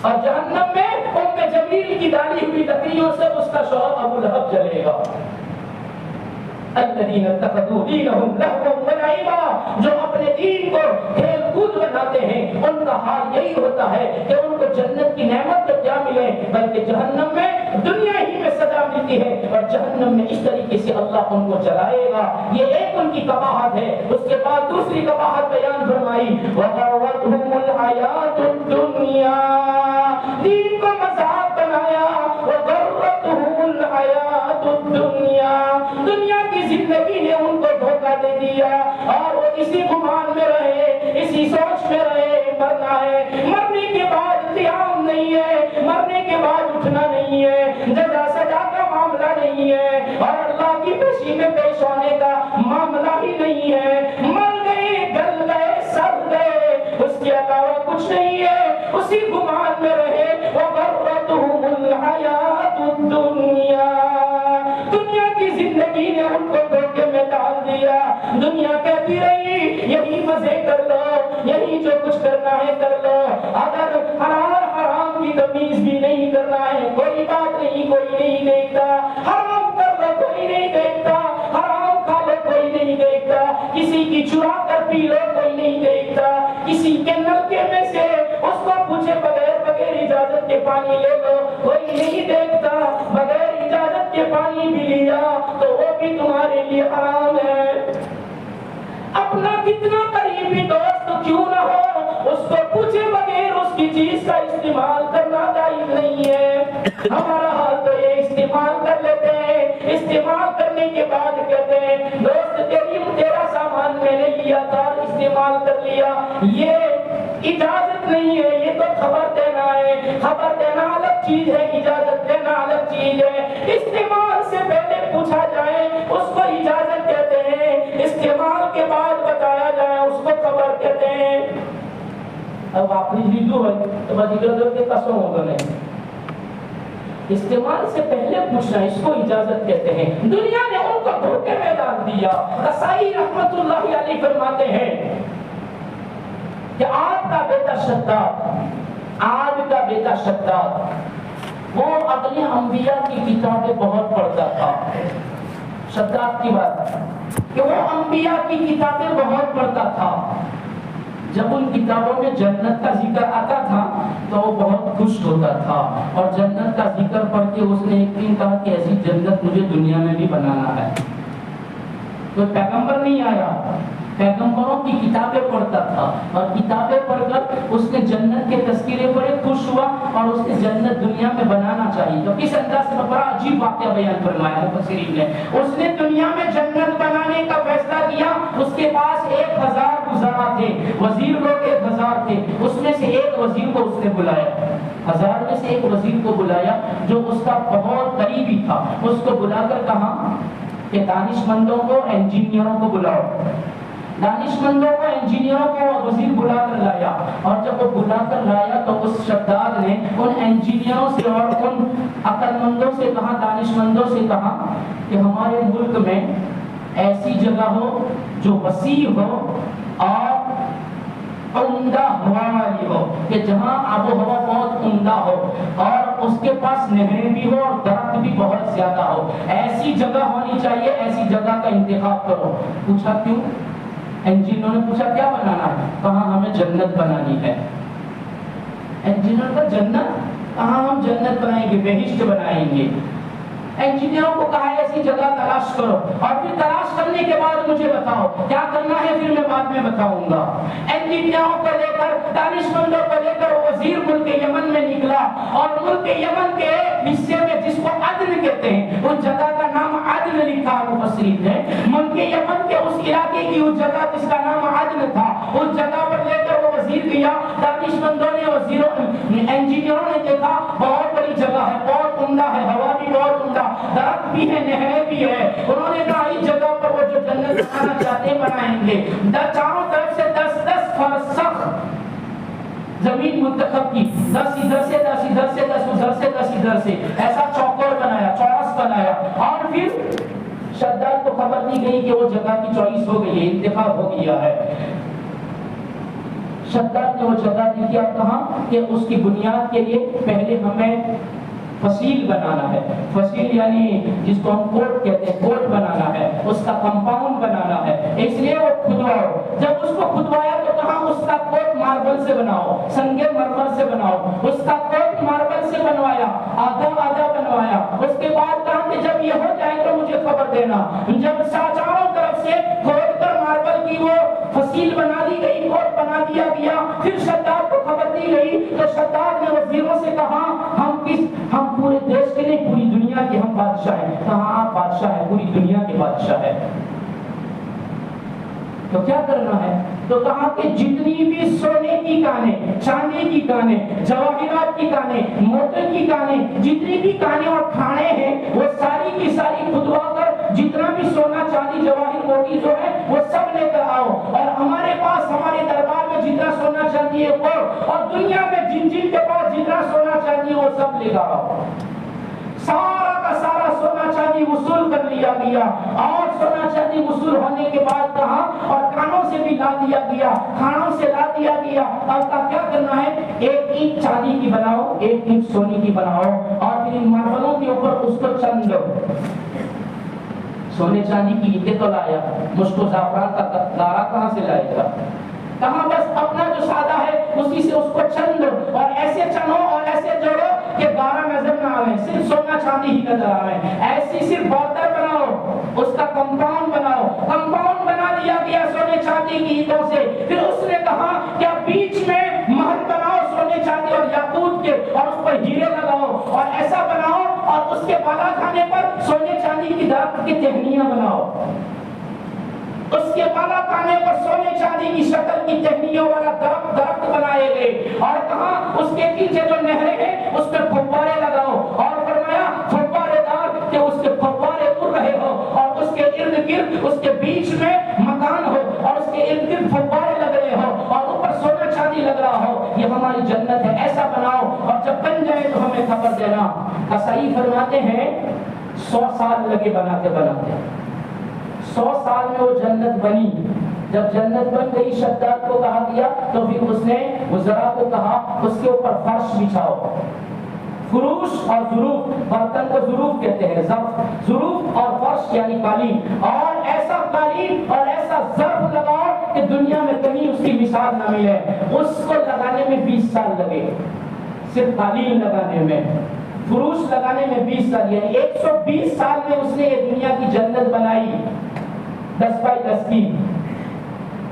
اور جہنم میں ام جمیل کی ڈالی ہوئی لکڑیوں سے اس کا شوہر ابو لہب جلے گا۔ الذین اتخذوا دینہم لہوا ولعبا، جو اپنے دین کو کھیل کود بناتے ہیں، ان کا حال یہی ہوتا ہے کہ ان کو جنت کی نعمت تو کیا ملے بلکہ جہنم میں دنیا ہی میں سزا ملتی ہے، اور جہنم میں اس طریقے سے اللہ ان کو جلائے گا۔ یہ ایک ان کی قباحت ہے۔ اس کے بعد دوسری قباحت بیان فرمائی، وَغَرَّتْهُمُ الْحَيَاةُ الدُّنْيَا، دین کو مذاق بنایا، وَغَرَّتْهُمُ الْحَيَاةُ الدُّنْيَا، دنیا کی زندگی نے ان کو دھوکہ دے دیا اور وہ اسی گمان میں رہے، اسی سوچ میں رہے، مرنا ہے، مرنے کے بعد قیام نہیں ہے، مرنے کے بعد اٹھنا نہیں ہے، جزا سزا کا معاملہ نہیں ہے، اور اللہ کی پیشی میں پیش ہونے کا معاملہ ہی نہیں ہے، مر گئے، گل گئے، سر گئے، اس کے علاوہ کچھ نہیں ہے، اسی گمان میں رہے۔ وَغَرَّتْهُمُ الْحَيَاةُ الدُّنْيَا، دنیا کی زندگی نے ان کو دھوکے میں ڈال دیا۔ دنیا کہتی رہی یہی مزے کر لو، یہی جو کچھ کرنا ہے کر لو، اگر حلال حرام کی تمیز بھی نہیں کرنا ہے کوئی بات نہیں، کوئی نہیں دیکھتا، حرام کر لو کوئی نہیں دیکھتا، حرام کھا لو کوئی نہیں دیکھتا، کسی کی چرا کر پی لو کوئی نہیں دیکھتا، کسی کے نلکے میں سے اس کو پوچھے بغیر اجازت کے پانی لے لو کوئی نہیں دیکھتا، بغیر اجازت کے پانی بھی لیا تو وہ بھی تمہارے لیے حرام ہے۔ اپنا کتنا قریبی دوست کیوں نہ ہو، اس کو پوچھے بغیر اس کی چیز کا استعمال کرنا جائز نہیں ہے۔ ہمارا حال تو یہ استعمال کر لیتے ہیں، استعمال کرنے کے بعد کہتے ہیں دوست تیرا سامان میں نے لیا تھا، استعمال کر لیا، یہ اجازت نہیں ہے، یہ تو خبر دینا ہے، خبر دینا الگ چیز ہے، اجازت دینا الگ چیز ہے۔ استعمال سے پہلے پوچھا جائے اس کو اجازت کہتے ہیں، استعمال کے بعد بتایا جائے اس کو خبر کہتے ہیں۔ اب آپ نے لیدو ہے تو بس ادھر کے قسم ہوگا نہیں، استعمال سے پہلے پوچھنا اس کو اجازت کہتے ہیں۔ دنیا نے ان کو دھوکے میں ڈال دیا۔ قصائی رحمت اللہ علیہ فرماتے ہیں کہ عاد کا بیٹا شداد وہ اپنے انبیاء کی کتابیں بہت پڑھتا تھا۔ شداد کی بات کہ وہ انبیاء کی کتابیں بہت پڑھتا تھا، جب ان کتابوں میں جنت کا ذکر آتا تھا تو وہ بہت خوش ہوتا تھا، اور جنت کا ذکر پڑھ کے اس نے ایک دن کہا کہ ایسی جنت مجھے دنیا میں بھی بنانا ہے۔ کوئی پیغمبر نہیں آیا، پیغمبروں کی کتابیں پڑھتا تھا، اور کتابیں پڑھ کر اس نے جنت کے تذکرے بڑے خوش ہوا، اور اس نے جنت دنیا میں بنانا چاہیے۔ تو کس انداز سے بڑا عجیب واقعہ بیان فرمایا مفسرین نے، اس نے دنیا میں جنت بنانے کا فیصلہ کیا۔ اس کے پاس 1000 وزراء تھے، وزیر لوگ 1000 تھے، اس میں سے ایک وزیر کو اس نے بلایا، 1000 میں سے ایک وزیر کو بلایا جو اس کا بہت قریبی تھا۔ اس کو بلا کر کہا کہ دانش مندوں کو، انجینئروں کو بلاؤ۔ دانش مندوں کو، انجینئروں کو وزیر بلا کر لایا، اور جب وہ بلا کر لایا تو اس شداد نے ان انجینئروں سے اور ان عقل مندوں سے کہا، دانش مندوں سے کہا کہ ہمارے ملک میں ایسی جگہ ہو جو وسیع ہو اور عمدہ ہوا والی ہو، کہ جہاں آب و ہوا بہت عمدہ ہو اور اس کے پاس نہریں بھی ہو اور درخت بھی بہت زیادہ ہو، ایسی جگہ ہونی چاہیے، ایسی جگہ کا انتخاب کرو۔ پوچھا کیوں؟ انجینئروں نے پوچھا کیا بنانا ہے؟ کہا ہمیں جنت بنانی ہے۔ انجینئر کا جنت؟ کہاں ہم جنت بنائیں گے، بہشت بنائیں گے۔ انجینئروں کو کہا ایسی جگہ تلاش کرو، اور پھر تلاش کرنے کے بعد مجھے بتاؤ کیا کرنا ہے، پھر میں بعد میں بتاؤں گا۔ انجینئروں کو لے کر، دانش مندوں کو لے کر وزیر ملک یمن میں نکلا، اور ملک یمن کے حصے میں جس کو عدن کہتے ہیں، اس جگہ کا نام عدن لکھا مفسرین نے، ملک یمن کے اس علاقے کی اس جگہ جس کا نام عدن تھا، اس جگہ پر لے کر وہ وزیر گیا، دانش مندوں نے، وزیروں انجینئروں نے دیکھا بہت بڑی جگہ ہے، بہت عمدہ ہے، ہوا بھی بہت عمدہ، درخت بھی ہے، نہریں بھی ہے، انہوں نے کہا اس جگہ پر وہ جو جنت بنانا چاہتے ہیں بنائیں گے، چاروں طرف سے 10 فرسخ زمین منتخب کی، 10 ادھر سے 10 ادھر سے 10 ادھر سے 10 ادھر سے، ایسا چوکور بنایا، چورس بنایا، اور پھر شداد کو خبر دی گئی کہ وہ جگہ کی چوائس ہو گئی ہے، انتخاب ہو گیا ہے۔ شداد نے وہ جگہ دی تھی، اب کہاں کہ اس کی بنیاد کے لیے پہلے ہمیں فصیل بنانا ہے، فصیل یعنی جس کو ہم کوٹ کہتے ہیں، کوٹ بنانا ہے، اس کا کمپاؤنڈ بنانا ہے، اس لیے وہ کھدواؤ، جب اس کو کھدوایا تو کہاں اس کا کوٹ ماربل سے بناؤ، سنگ مرمر سے بناؤ، اس کا کوٹ ماربل سے بنوایا، آدھا آدھا بنوایا، اس کے بعد کہا کہ جب یہ ہو جائے تو مجھے خبر دینا، جب چاروں طرف سے کھود کر ماربل کی وہ فصیل بنا دی گئی، کوٹ بنا دیا گیا، پھر شداد کو خبر دی گئی تو شداد نے وزیروں سے کہا ہم پورے دیش کے نہیں پوری دنیا کے ہم بادشاہ ہیں، کہاں آپ بادشاہ ہیں، پوری دنیا کے بادشاہ ہیں، تو کیا کرنا ہے؟ تو کہا کہ جتنی بھی سونے کی کانیں، چاندی کی کانیں، جواہرات کی کانیں، موتی کی کانیں، جتنی بھی کانیں اور کھانے ہیں وہ ساری کی ساری کھدوا کر جتنا بھی سونا چاندی جواہر موتی جو ہے وہ سب لے کر آؤ، اور ہمارے پاس ہمارے دربار میں جتنا سونا چاندی ہے وہ، اور دنیا میں جن جن کے پاس جتنا سونا چاندی ہے وہ سب لے کر آؤ۔ سارا کا سارا سونا چاندی وصول کر لیا گیا، اور سونا چاندی وصول ہونے کے بعد کہا اور کانوں سے بھی لا دیا گیا، کھانوں سے لا دیا گیا، اور کیا کرنا ہے؟ ایک اینٹ چاندی کی بناؤ، ایک اینٹ سونے کی بناؤ، اور پھر ان ماربلوں کے اوپر اس کو چن دو۔ سونے چاندی کی اینٹیں تو لایا، مشک و زعفران کا دارا کہاں سے لائے گا؟ کہاں بس اپنا جو سادہ ہے اسی سے اس کو چن دو، اور ایسے چنو اور ایسے جوڑو کہ گارا نظر نہ آئے، صرف سونا چاندی ہی نظر آئے، ایسی صرف بارڈر بناؤ، اس کا کمپاؤنڈ بناؤ، کمپاؤنڈ بنا دیا گیا سونے چاندی کی اینٹوں سے۔ پھر اس نے کہا کہ بیچ میں محل بناؤ سونے چاندی اور یاقوت کے، اور اس پر ہیرے لگاؤ، اور ایسا بناؤ، اور اس کے بالا خانے پر سونے چاندی کی درخت کی ٹہنیاں بناؤ، اس کے بالا خانے پر سونے چاندی کی شکل کی ٹہنیوں والا درخت بنائے گئے، اور کہا اس کے پیچھے جو نہریں ہیں اس پہ پھوارے لگاؤ، اور فرمایا پھوارے دار کہ اس کے پھوارے اڑ رہے ہو، اور اس کے ارد گرد اس کے بیچ میں مکان ہو، اور اس کے ارد گرد پھوارے لگ رہے ہو، اور اوپر سونا چاندی لگ رہا ہو، یہ ہماری جنت ہے، ایسا بناؤ، اور جب بن جائے تو ہمیں خبر دینا۔ قصائی فرماتے ہیں 100 سال لگے بناتے بناتے، 100 سال میں وہ جنت بنی۔ جب جنت بن گئی شداد کو کہا گیا تو پھر اس نے وزراء کو کہا اس کے اوپر فرش بچھاؤ، فروش اور ظروف، برتن کو ظروف کہتے ہیں، ظروف اور فرش یعنی قالین، اور ایسا قالین اور ایسا ظرف لگاؤ کہ دنیا میں کہیں اس کی مثال نہ ملے۔ اس کو لگانے میں 20 سال لگے، صرف قالین لگانے میں، فروش لگانے میں 20 سال، یعنی 120 سال میں اس نے یہ دنیا کی جنت بنائی 10 بائی 10 کی۔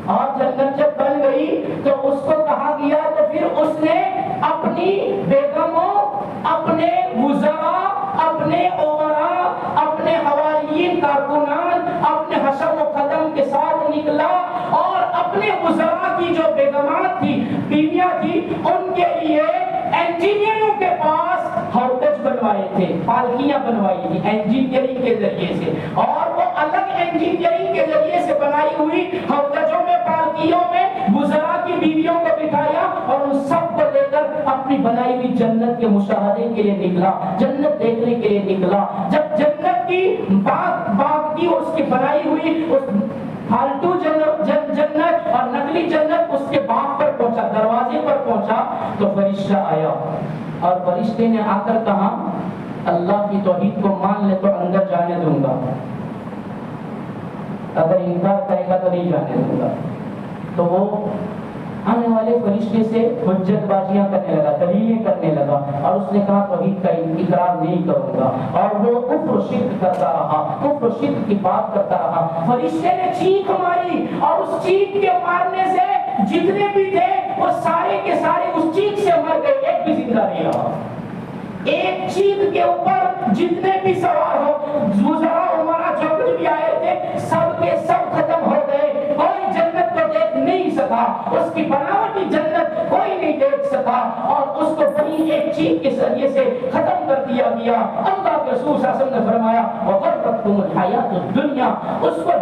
اور جنت جب بن گئی تو اس کو کہا گیا تو پھر اس نے اپنی بیگموں، اپنے وزراء، اپنے امراء، اپنے حواریین کارکنان، اپنے حشم و قدم کے ساتھ نکلا، اور اپنے وزراء کی جو بیگمات تھی، بیویاں تھی، ان کے لیے انجینئروں کے پاس ہاؤس بنوائے تھے، پالکیاں بنوائی تھی انجینئرنگ کے ذریعے سے، اور وہ الگ انجینئرنگ کے ذریعے سے بنائی ہوئی ہاؤسوں میں، پالکیوں میں وزراء کی بیویوں کو بٹھایا، اور ان سب کو لے کر اپنی بنائی ہوئی جنت کے مشاہدے کے لیے نکلا، جنت دیکھنے کے لیے نکلا۔ جب جنت کی باغ کی اس کی بنائی ہوئی اس فالتو جنت اور نقلی جنت اس کے باغ پر پہنچا، دروازے پر پہنچا تو فرشتہ آیا، اور فرشتے نے آ کر کہا اللہ کی توحید کو مان لے تو اندر جانے دوں گا، اگر انکار کرے گا تو نہیں جانے دوں گا۔ تو وہ آنے والے فرشتے سے حجت بازیاں کرنے لگا، دلیلیں کرنے لگا، اور اس نے کہا توحید کا اقرار نہیں کروں گا، اور وہ کفر و شرک کرتا رہا، کفر و شرک کی بات کرتا رہا۔ فرشتے نے چیخ ماری، اور اس چیخ کے مارنے سے جتنے بھی تھے وہ سارے کے سارے اس چیخ سے مر گئے، ایک بھی زندہ نہیں رہا۔ ایک چیز کے اوپر جتنے بھی سوار ہو، وزراء عمرا جو کچھ بھی آئے تھے سب کے سب ختم ہو گئے، کوئی جنت کو دیکھ نہیں سکا، اس کی بناوٹی جنت کوئی نہیں دیکھ سکا، اور اس کو بڑی ایک چیز کے ذریعے سے ختم کر دیا گیا۔ اللہ کے رسول صلی اللہ علیہ وسلم نے فرمایا وغرتکم الحیات الدنیا، اس کو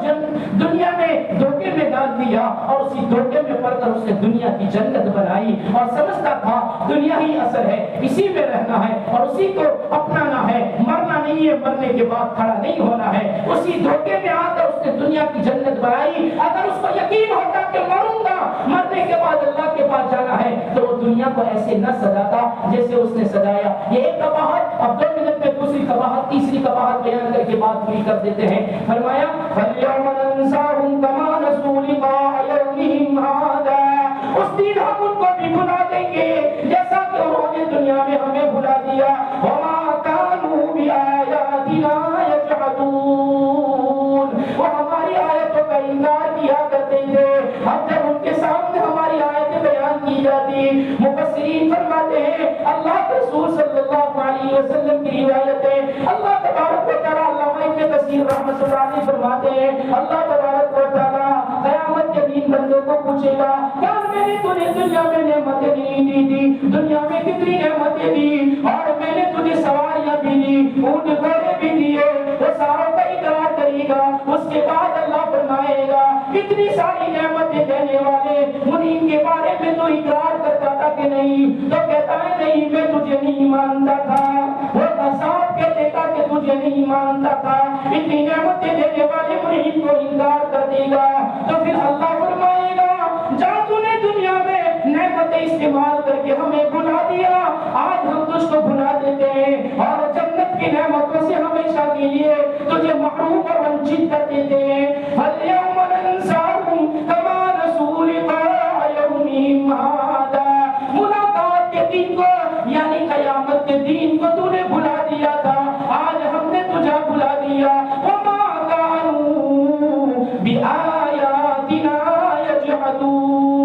دنیا میں دھوکے میں ڈال دیا اور اسی دھوکے میں پڑ کر اس نے دنیا کی جنت بنائی، اور سمجھتا تھا دنیا ہی اصل ہے، اسی میں رہنا ہے اور اسی کو اپنانا ہے، مرنا نہیں ہے، مرنے کے بعد کھڑا نہیں ہونا ہے۔ اسی دھوکے میں آ کر اس نے دنیا کی جنت بنائی۔ اگر اس کو یقین ہوتا کہ مروں گا، مرنے کے بعد اللہ کے پاس جانا ہے، تو وہ دنیا کو ایسے نہ سجاتا جیسے اس نے سجایا۔ یہ ایک قباحت، اب 2 منٹ میں دوسری قباحت، تیسری قباحت بیان کر کے بات پوری کر دیتے ہیں۔ فرمایا فَالْيَوْمَ نَنْسَاهُمْ كَمَا نَسُوا لِقَاءَ يَوْمِهِمْ هَٰذَا، اس دن ہم ان کو بھی بھلا دیں گے جیسا کہ انہوں نے دنیا میں ہمیں بھلا دیا۔ وَمَا كَانُوا بِآيَاتِنَا يَجْحَدُونَ، وہ ہماری آیتوں کا انکار کیا کرتے تھے، اب جب ان کے سامنے ہماری آیتیں بیان کی جاتی۔ مفسرین فرماتے ہیں اللہ کے رسول صلی اللہ علیہ وسلم کی روایتیں اللہ تبارک و تعالیٰ، علامہ ابن کثیر رحمۃ اللہ علیہ فرماتے ہیں اللہ تبارک و تعالیٰ قیامت کے دن بندے کو پوچھے گا کیا میں نے تجھے دنیا میں نعمتیں نہیں دی تھی، دنیا میں کتنی نعمتیں دی، اور میں نے تجھے سواریاں بھی دی، اونٹ گھوڑے بھی دیے، وہ ساروں کا اقرار کرے گا۔ اس کے بعد اللہ فرمائے گا اتنی ساری نعمتیں دینے والے منیم کے بارے میں تو اقرار کرتا تھا کہ نہیں، تو کہتا ہے نہیں میں تجھے نہیں مانتا تھا، وہ صاحب کہتے تھا کہ تجھے نہیں مانتا تھا، اتنی نعمتیں دینے والے منیم کو انکار کر دے گا۔ تو پھر اللہ فرمائے گا جا تو نے دنیا میں نعمتیں استعمال کر کے ہمیں بھلا دیا، آج ہم تجھ کو بھلا دیتے ہیں اور جنت کی نعمتوں سے ہمیشہ کے لیے تجھے محروم اور ونچت کر دیتے ہیں۔ فَالْيَوْمَ نَنْسَاهُمْ كَمَا نَسُوا لِقَاءَ يَوْمِهِمْ هَٰذَا، ملاقات کے دن کو یعنی قیامت کے دن کو تو نے بھلا دیا تھا، آج ہم نے تجھے بھلا دیا۔ وَمَا كَانُوا بِآيَاتِنَا يَجْحَدُونَ،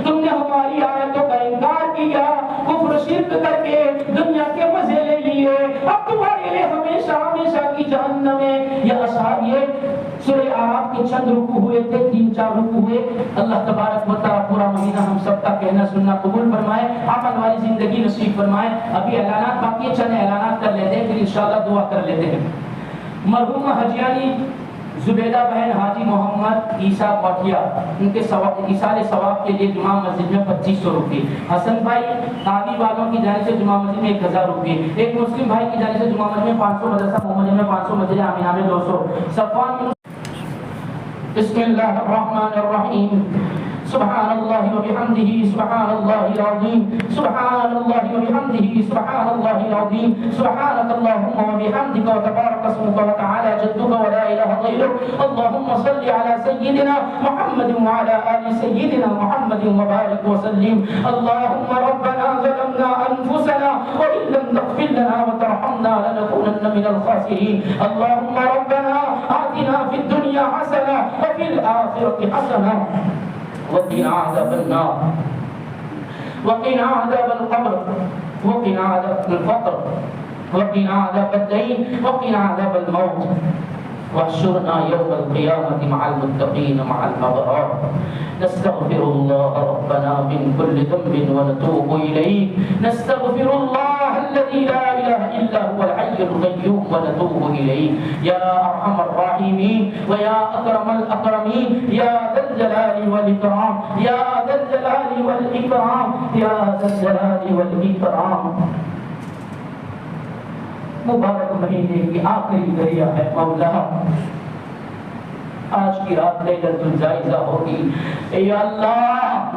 تم نے ہماری آیتوں کا انکار کیا، کفر و شرک کر کے دنیا کے مزے لے لیے، اب تمہارے لیے ہمیشہ ہمیشہ کی جہنم ہے۔ یہ اشعار یہ سورہ اعراف کے چند رکوع ہوئے تھے، 3-4 رکوع ہوئے۔ اللہ تبارک و تعالیٰ پورا مہینہ ہم سب کا کہنا سننا قبول فرمائے، عمل والی زندگی نصیب فرمائے۔ ابھی اعلانات باقی ہے، چند اعلانات کر لیتے ہیں پھر انشاءاللہ دعا کر لیتے ہیں۔ مرحومہ حجیانی زبیدہ بہن حاجی محمد عیسیٰ کوٹھیا، ان کے ایصال ثواب کے لیے جمعہ مسجد میں 2500 روپے، حسن بھائی قاضی والوں کی جانب سے جمعہ مسجد میں 1000 روپے، ایک مسلم بھائی کی جانب سے جمعہ مسجد میں 500، مدرسہ محمدیہ میں 500، مسجد آمینہ میں 200۔ صفوان بسم اللہ الرحمن الرحیم، سبحان اللہ وبحمدہ سبحان اللہ العظیم، سبحان اللہ وبحمدہ سبحان اللہ العظیم، سبحانک اللہم وبحمدک وتبارک اسمک وتعالی جدک ولا الہ غیرک، اللہم صل علی سیدنا محمد وعلی آل سیدنا محمد وبارک وسلم۔ اللہم ربنا ظلمنا انفسنا وإن لم تغفر لنا وترحمنا لنكونن من الخاسرین۔ اللہم ربنا آتنا فی الدنیا حسنہ وفی الآخرة حسنہ وقنا عذاب النار وقنا عذاب القبر وقنا عذاب الفقر وقنا عذاب الدين وقنا عذاب الموت واحشرنا يوم القيامة مع المتقين مع الأبرار۔ نستغفر الله ربنا من كل ذنب ونتوب إليه، نستغفر الله الذي لا إله إلا هو الحي القيوم ونتوب إليه يا أرحم الراحمين ويا أكرم الأكرمين يا ذا الجلال والإكرام يا ذا الجلال والإكرام يا ذا الجلال والإكرام۔ مبارک مہینے کی آخری گھڑیاں ہے مولا، آج کی رات لیلۃ الجائزہ ہوگی، اے اللہ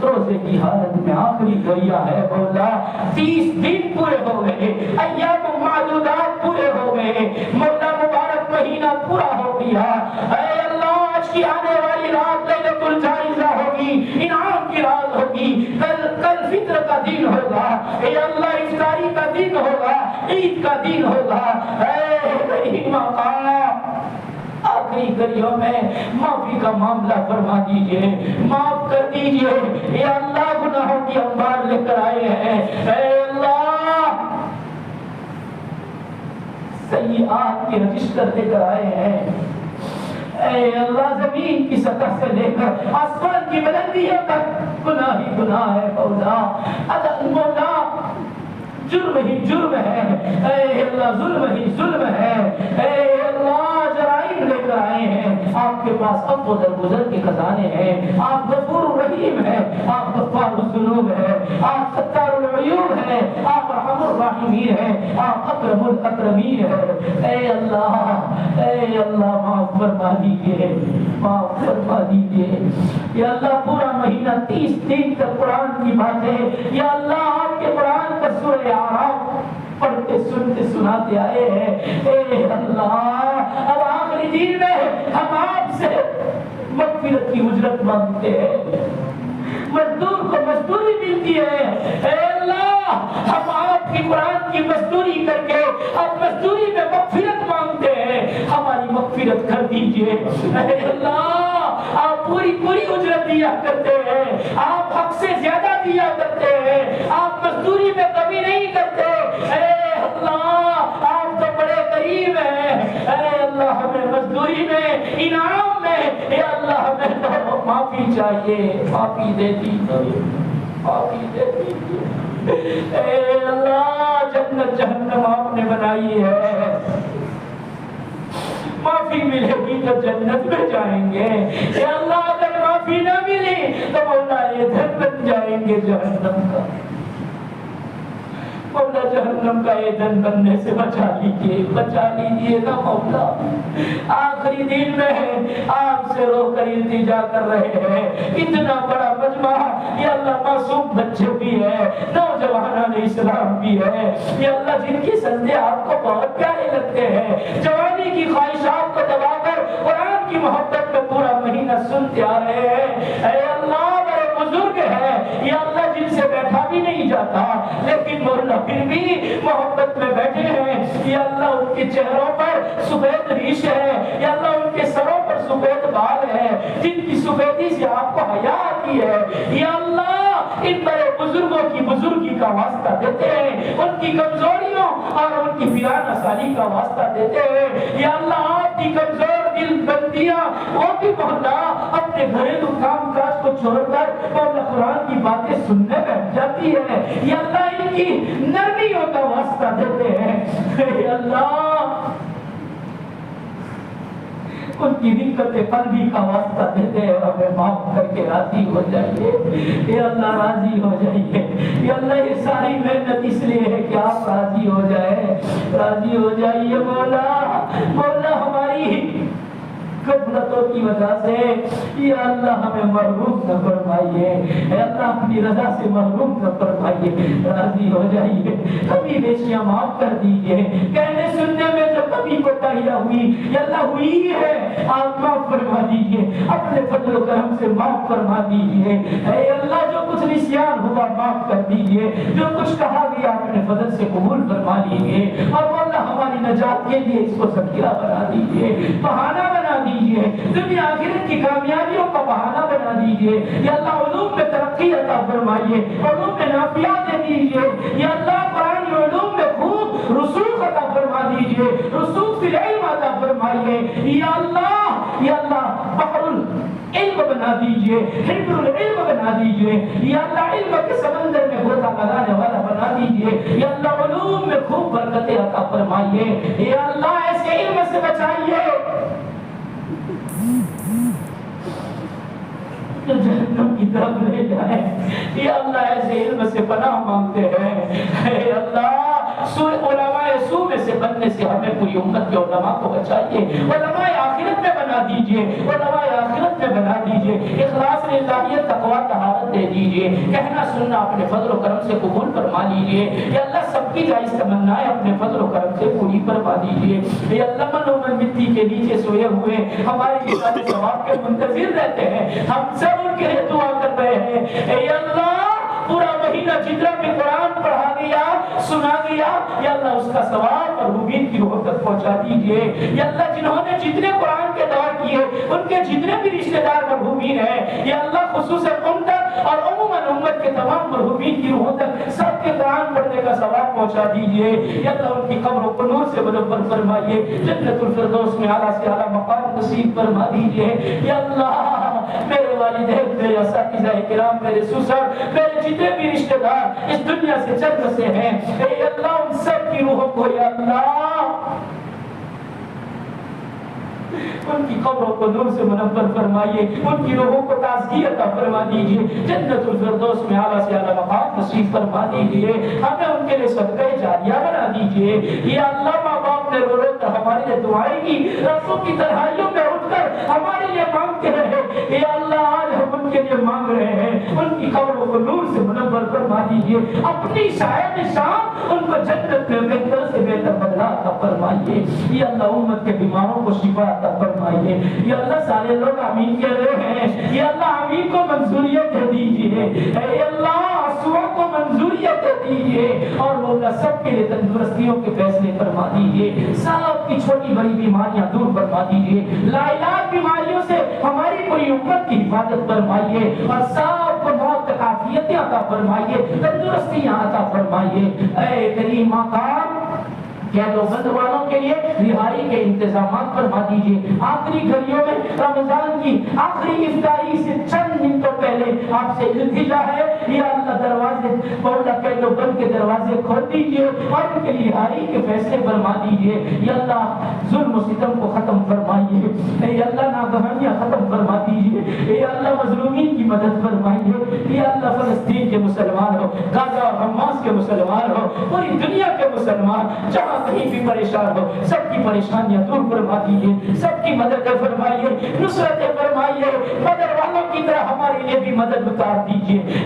روزے کی حالت میں آخری گھڑیاں ہے مولا، 30 دن پورے ہو گئے، ایام معدودات پورے ہو گئے، مولا مبارک مہینہ پورا ہو گیا، اے اللہ آج کی آنے والی رات لیلۃ الجائزہ ہوگی، انعام کی رات ہوگی، کل فطر کا دن ہوگا، اے اللہ افطاری کا دن ہوگا، عید کا دن ہوگا، اے کریم آقا آخری گھڑیوں میں معافی کا معاملہ فرما دیجئے، معاف کر دیجئے۔ اے اللہ گناہوں کی انبار لے کر آئے ہیں، اے اللہ سیئات کے رجسٹر لے کر آئے ہیں، اے اللہ زمین کی سطح سے لے کر آسمان کی بلندیوں تک گناہ ہی گناہ ہے مولا، مولا جرم ہی جرم ہے، اے اللہ ظلم ہی ظلم ہے، اے اللہ جرائم لے کر آئے ہیں، آپ کے پاس اب و درگزر کے خزانے ہیں، آپ غفور رحیم ہیں، آپ غفار الذنوب ہیں، آپ ستار العیوب ہیں، آپ ارحم الراحمین ہیں، آپ اکرم الاکرمین ہیں، اے اللہ معاف فرما دیجئے، معاف فرما دیجئے۔ یا اللہ پورا مہینہ 30 دن تک قرآن کی باتیں، یا اللہ آپ کے قرآن کا سورہ اعراف پڑھتے سنتے سناتے آئے ہیں، اے اللہ اب آخری دن میں ہم آپ سے مغفرت کی اجرت مانگتے ہیں، مزدور کو مزدوری ملتی ہے، اے اللہ ہم آپ کی قرآن کی مزدوری کر کے اب مزدوری میں مغفرت مانگتے ہیں، ہماری مغفرت کر دیجئے، اے اللہ آپ پوری اجرت دیا کرتے ہیں، آپ حق سے زیادہ دیا کرتے ہیں، آپ مزدوری میں کمی نہیں کرتے، اے اللہ آپ تو بڑے قریب ہیں، اے اللہ ہمیں مزدوری میں انعام میں اے اللہ ہمیں تو معافی چاہیے، معافی دے دیجیے، معافی دے دیجیے، اے اللہ جنت جہنم آپ نے بنائی ہے، معافی ملے گی تو جنت میں جائیں گے، اے اللہ اگر معافی نہ ملی تو مولا ایندھن بن جائیں گے جہنم کا، مولا جہنم کا ایندھن بننے سے بچا لیجیے نا مولا۔ آخری دن میں آپ سے رو کر التجا کر رہے ہیں، اتنا بڑا مجمع، یا اللہ معصوم بچے بھی ہیں، نوجوانان اسلام بھی ہے، یا اللہ جن کی سجدے آپ کو بہت پیارے لگتے ہیں، جوانی کی خواہشات کو دبا کر قرآن کی محبت میں پورا مہینہ سنتے آ رہے ہیں، اے اللہ بڑے بزرگ ہیں، یا اللہ جن سے بیٹھا بھی نہیں جاتا لیکن مولا پھر بھی محبت میں بیٹھے ہیں، یا اللہ ان کے چہروں پر سفید ریش ہے، یا اللہ ان کے سروں پر سفید بال ہے، جن کی سفیدی سے آپ کو حیا آتی ہے، یا اللہ ان بڑے بزرگوں کی بزرگی کا واسطہ دیتے ہیں، ان کی کمزوریوں اور ان کی ویرانہ سالی کا واسطہ دیتے ہیں، یا اللہ آپ کی کمزور دل بندیاں وہ بھی مولا اپنے گھریلو کام کاج کو چھوڑ کر مولا قرآن کی باتیں سننے بیٹھ جاتی ہے، یا اللہ ان کی نرمیوں کا واسطہ دیتے ہیں، یا اللہ ان کی دقت قلبی کا واسطہ دیتے ہیں، ہمیں معاف کر کے راضی ہو جائیے، یا اللہ راضی ہو جائیے، یا اللہ یہ ساری محنت اس لیے ہے کہ آپ راضی ہو جائے، راضی ہو جائیے مولا، مولا ہماری غفلتوں کی وجہ سے یا اللہ ہمیں محروم نہ فرمائیے، اے اللہ اپنی رضا سے محروم نہ فرمائیے، راضی ہو جائیے، کبھی بیشیاں معاف کر دیجئے، کہنے سننے میں جو کبھی کوتاہیاں ہوئی یا اللہ ہوئی ہے آپ معاف فرما دیجئے، اپنے فضل و کرم سے معاف فرما دیجئے، اے اللہ جو کچھ نسیان ہوا معاف کر دیجئے، جو کچھ کہا گیا اپنے فضل سے قبول فرما لیجئے، اور اللہ ہماری نجات کے لیے اس کو ذخیرہ بنا دیجئے، بہانہ بنا دیجئے، دنیا آخرت کی کامیابیوں کا بہانہ بنا دیجئے، یا اللہ علوم میں ترقی عطا فرمائیے، علوم میں نافعہ دے دیجئے، یا اللہ قرآن علوم میں خوب رسوخ عطا فرما دیجئے، رسوخ فی العلم عطا فرمائیے، یا اللہ بحر العلم بنا دیجئے، حبر العلم بنا دیجئے، یا اللہ علم کے سمندر میں غوطہ لگانے والا بنا دیجئے، یا اللہ علوم میں خوب برکتیں عطا فرمائیے، یا اللہ ایسے علم سے بچائیے جو جہنم کی طرف لے جائے، یا اللہ ایسے علم سے پناہ مانگتے ہیں، اے اللہ علماء سو میں سے بننے سے ہمیں پوری امت کے علماء کو بچائیے، علماء آخرت میں بنا دیجئے، علماء آخرت میں بنا دیجئے، اخلاص للہیت تقویٰ طہارت دے دیجئے، کہنا سننا اپنے فضل و کرم سے قبول فرما لیجئے، یا اللہ سب کی جائز تمنائیں اپنے فضل و کرم سے پوری فرما دیجئے، یا اللہ من و من مٹی کے نیچے سوئے ہوئے ہمارے مثال ثواب کے منتظر رہتے ہیں، ہم سب ان کے لیے دعا کر رہے ہیں، اے اللہ پورا مہینہ جتنا بھی قرآن پڑھا گیا سنا گیا یا اللہ اس کا ثواب مرحومین کی روح تک پہنچا دیجئے یا اللہ جنہوں نے جتنے قرآن کے دور کیے ان کے جتنے بھی رشتہ دار مرحومین ہیں یا اللہ خصوصاً ان تک اور عموماً امت کے تمام مرحومین کی روحوں تک سب کے قرآن پڑھنے کا ثواب پہنچا دیجئے یا اللہ ان کی قبروں کو نور سے منور فرمائیے جنت الفردوس میں اعلیٰ سے اعلیٰ مقام نصیب فرما دیجئے یا اللہ میرے والدین میرے اساتذہ کرام میرے سسر میرے جتنے بھی رشتہ دار اس دنیا سے چل بسے ہیں اے اللہ ان سب کی روحوں کو یا اللہ ان کی قبروں کو نور سے منور فرمائیے ان کی روحوں کو تازگی عطا فرما دیجئے جنت الفردوس میں اعلیٰ سے اعلیٰ مقام نصیب فرما دیجئے ہمیں ان کے لیے صدقہ جاریہ بنا دیجئے یا اللہ ماں باپ نے رو رو کر ہمارے لیے دعائیں کی راتوں کی تنہائیوں میں اٹھ کر ہمارے لیے مانگتے رہے یا اللہ آج ہم ان کے لیے مانگ رہے ہیں ان کی قبروں کو نور سے منور فرما دیجئے اپنی شاید شام ان کو جنت میں بہتر سے بہتر بدلا عطا فرمائیے یا اللہ امت کے بیماروں کو شفا عطا فرمائیے یا اللہ سارے لوگ آمین کہہ رہے ہیں یا اللہ آمین کو منظوریت دے دیجئے اے اللہ آنسوؤں کو منظوریت دے دیجئے اور وہ اللہ سب کے لیے تندرستیوں کے فیصلے فرما دیجئے سب کی چھوٹی بڑی بیماریاں دور فرما دیجئے لا علاج بیماریوں سے ہماری پوری امت کی حفاظت فرمائیے اور سب کو بہت عافیتیں عطا فرمائیے تندرستیاں عطا فرمائیے اے کریم آقا قید و بند والوں کے لیے رہائی کے انتظامات فرما دیجئے آخری گھڑیوں میں رمضان کی آخری افطاری سے چند منٹوں پہلے آپ سے التجا ہے یا اللہ دروازے مولا قید و بند کے دروازے کھول دیجئے اور ان کے لیے رہائی کے فیصلے فرما دیجئے یا اللہ ظلم و ستم کو ختم فرمائیے یا اللہ ناگہانیاں ختم فرما دیجئے یا اللہ مظلومین کی مدد فرمائیے یا اللہ فلسطین کے مسلمان ہو غزہ اور حماس کے مسلمان ہو پوری دنیا کے مسلمان جہاں کہیں بھی پریشان ہو سب کی پریشانیاں دور فرما دیجئے سب کی مدد فرمائیے نصرت فرمائیے بدر والوں کی طرح ہمارے لیے بھی مدد اتار دیجئے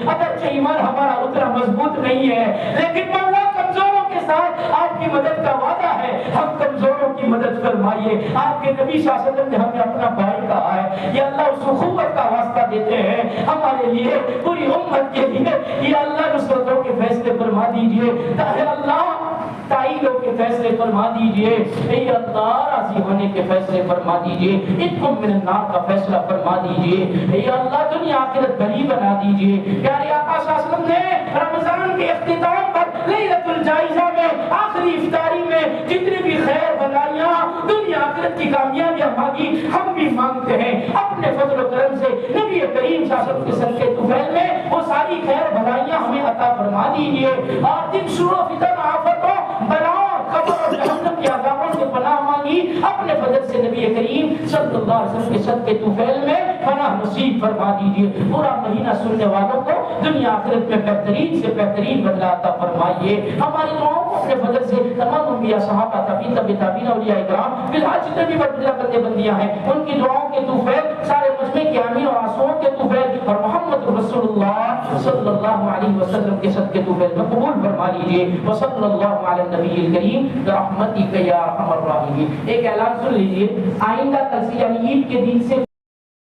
اگرچہ ایمان ہمارا اتنا مضبوط نہیں ہے لیکن مولا کمزوروں کے ساتھ آپ کی مدد کا وعدہ ہے ہم کمزوروں کی مدد فرمائیے آپ کے نبی صلی اللہ علیہ وسلم نے ہمیں اپنا بھائی کہا ہے یا اللہ اس اخوت کا واسطہ دیتے ہیں ہمارے لیے پوری امت کے لیے یا اللہ نصرتوں کے فیصلے فرما دیجئے تاہے اللہ تائیدوں کے فیصلے فرما دیجئے اے اللہ راضی ہونے کے فیصلے فرما دیجئے اتقم من النار کا فیصلہ فرما دیجئے اے اللہ دنیا آخرت بھلی بنا دیجئے پیارے آقا صلی اللہ علیہ وسلم نے رمضان کے اختتام پر لیلۃ الجائزہ میں آخری افطاری میں جتنی بھی خیر بھلائیاں دنیا آخرت کی کامیابیاں مانگی ہم بھی مانگتے ہیں اپنے فضل و کرم سے نبی کریم صلی اللہ علیہ وسلم کے صدقے طفیل میں وہ ساری خیر بھلائیاں ہمیں عطا فرما دیجئے اور جن شروع فتن آفتوں بلاؤں قبر اور جہنم کے عذابوں سے پناہ مانگی اپنے فضل سے نبی کریم صلی اللہ علیہ وسلم کے صدقے طفیل میں پناہ نصیب فرما دیجئے پورا مہینہ سننے والوں کو دنیا آخرت میں بہترین سے بہترین بدلہ عطا فرمائیے ہماری دعاؤں کو اپنے فضل سے تمام انبیاء صحابہ تابعین تابعین اولیاء کرام فی الحال جتنے بھی بندے بندیاں ہیں ان کی دعاؤں کے طفیل سارے مجمع کے آمین اور آنسوؤں کے طفیل اور محمد رسول اللہ صلی اللہ علیہ وسلم کے صدقے طفیل میں قبول فرما لیجئے وصلی اللہ علی النبی الکریم برحمتک یا ارحم الراحمین ایک اعلان سن لیجئے آئندہ کل سے یعنی عید کے دن سے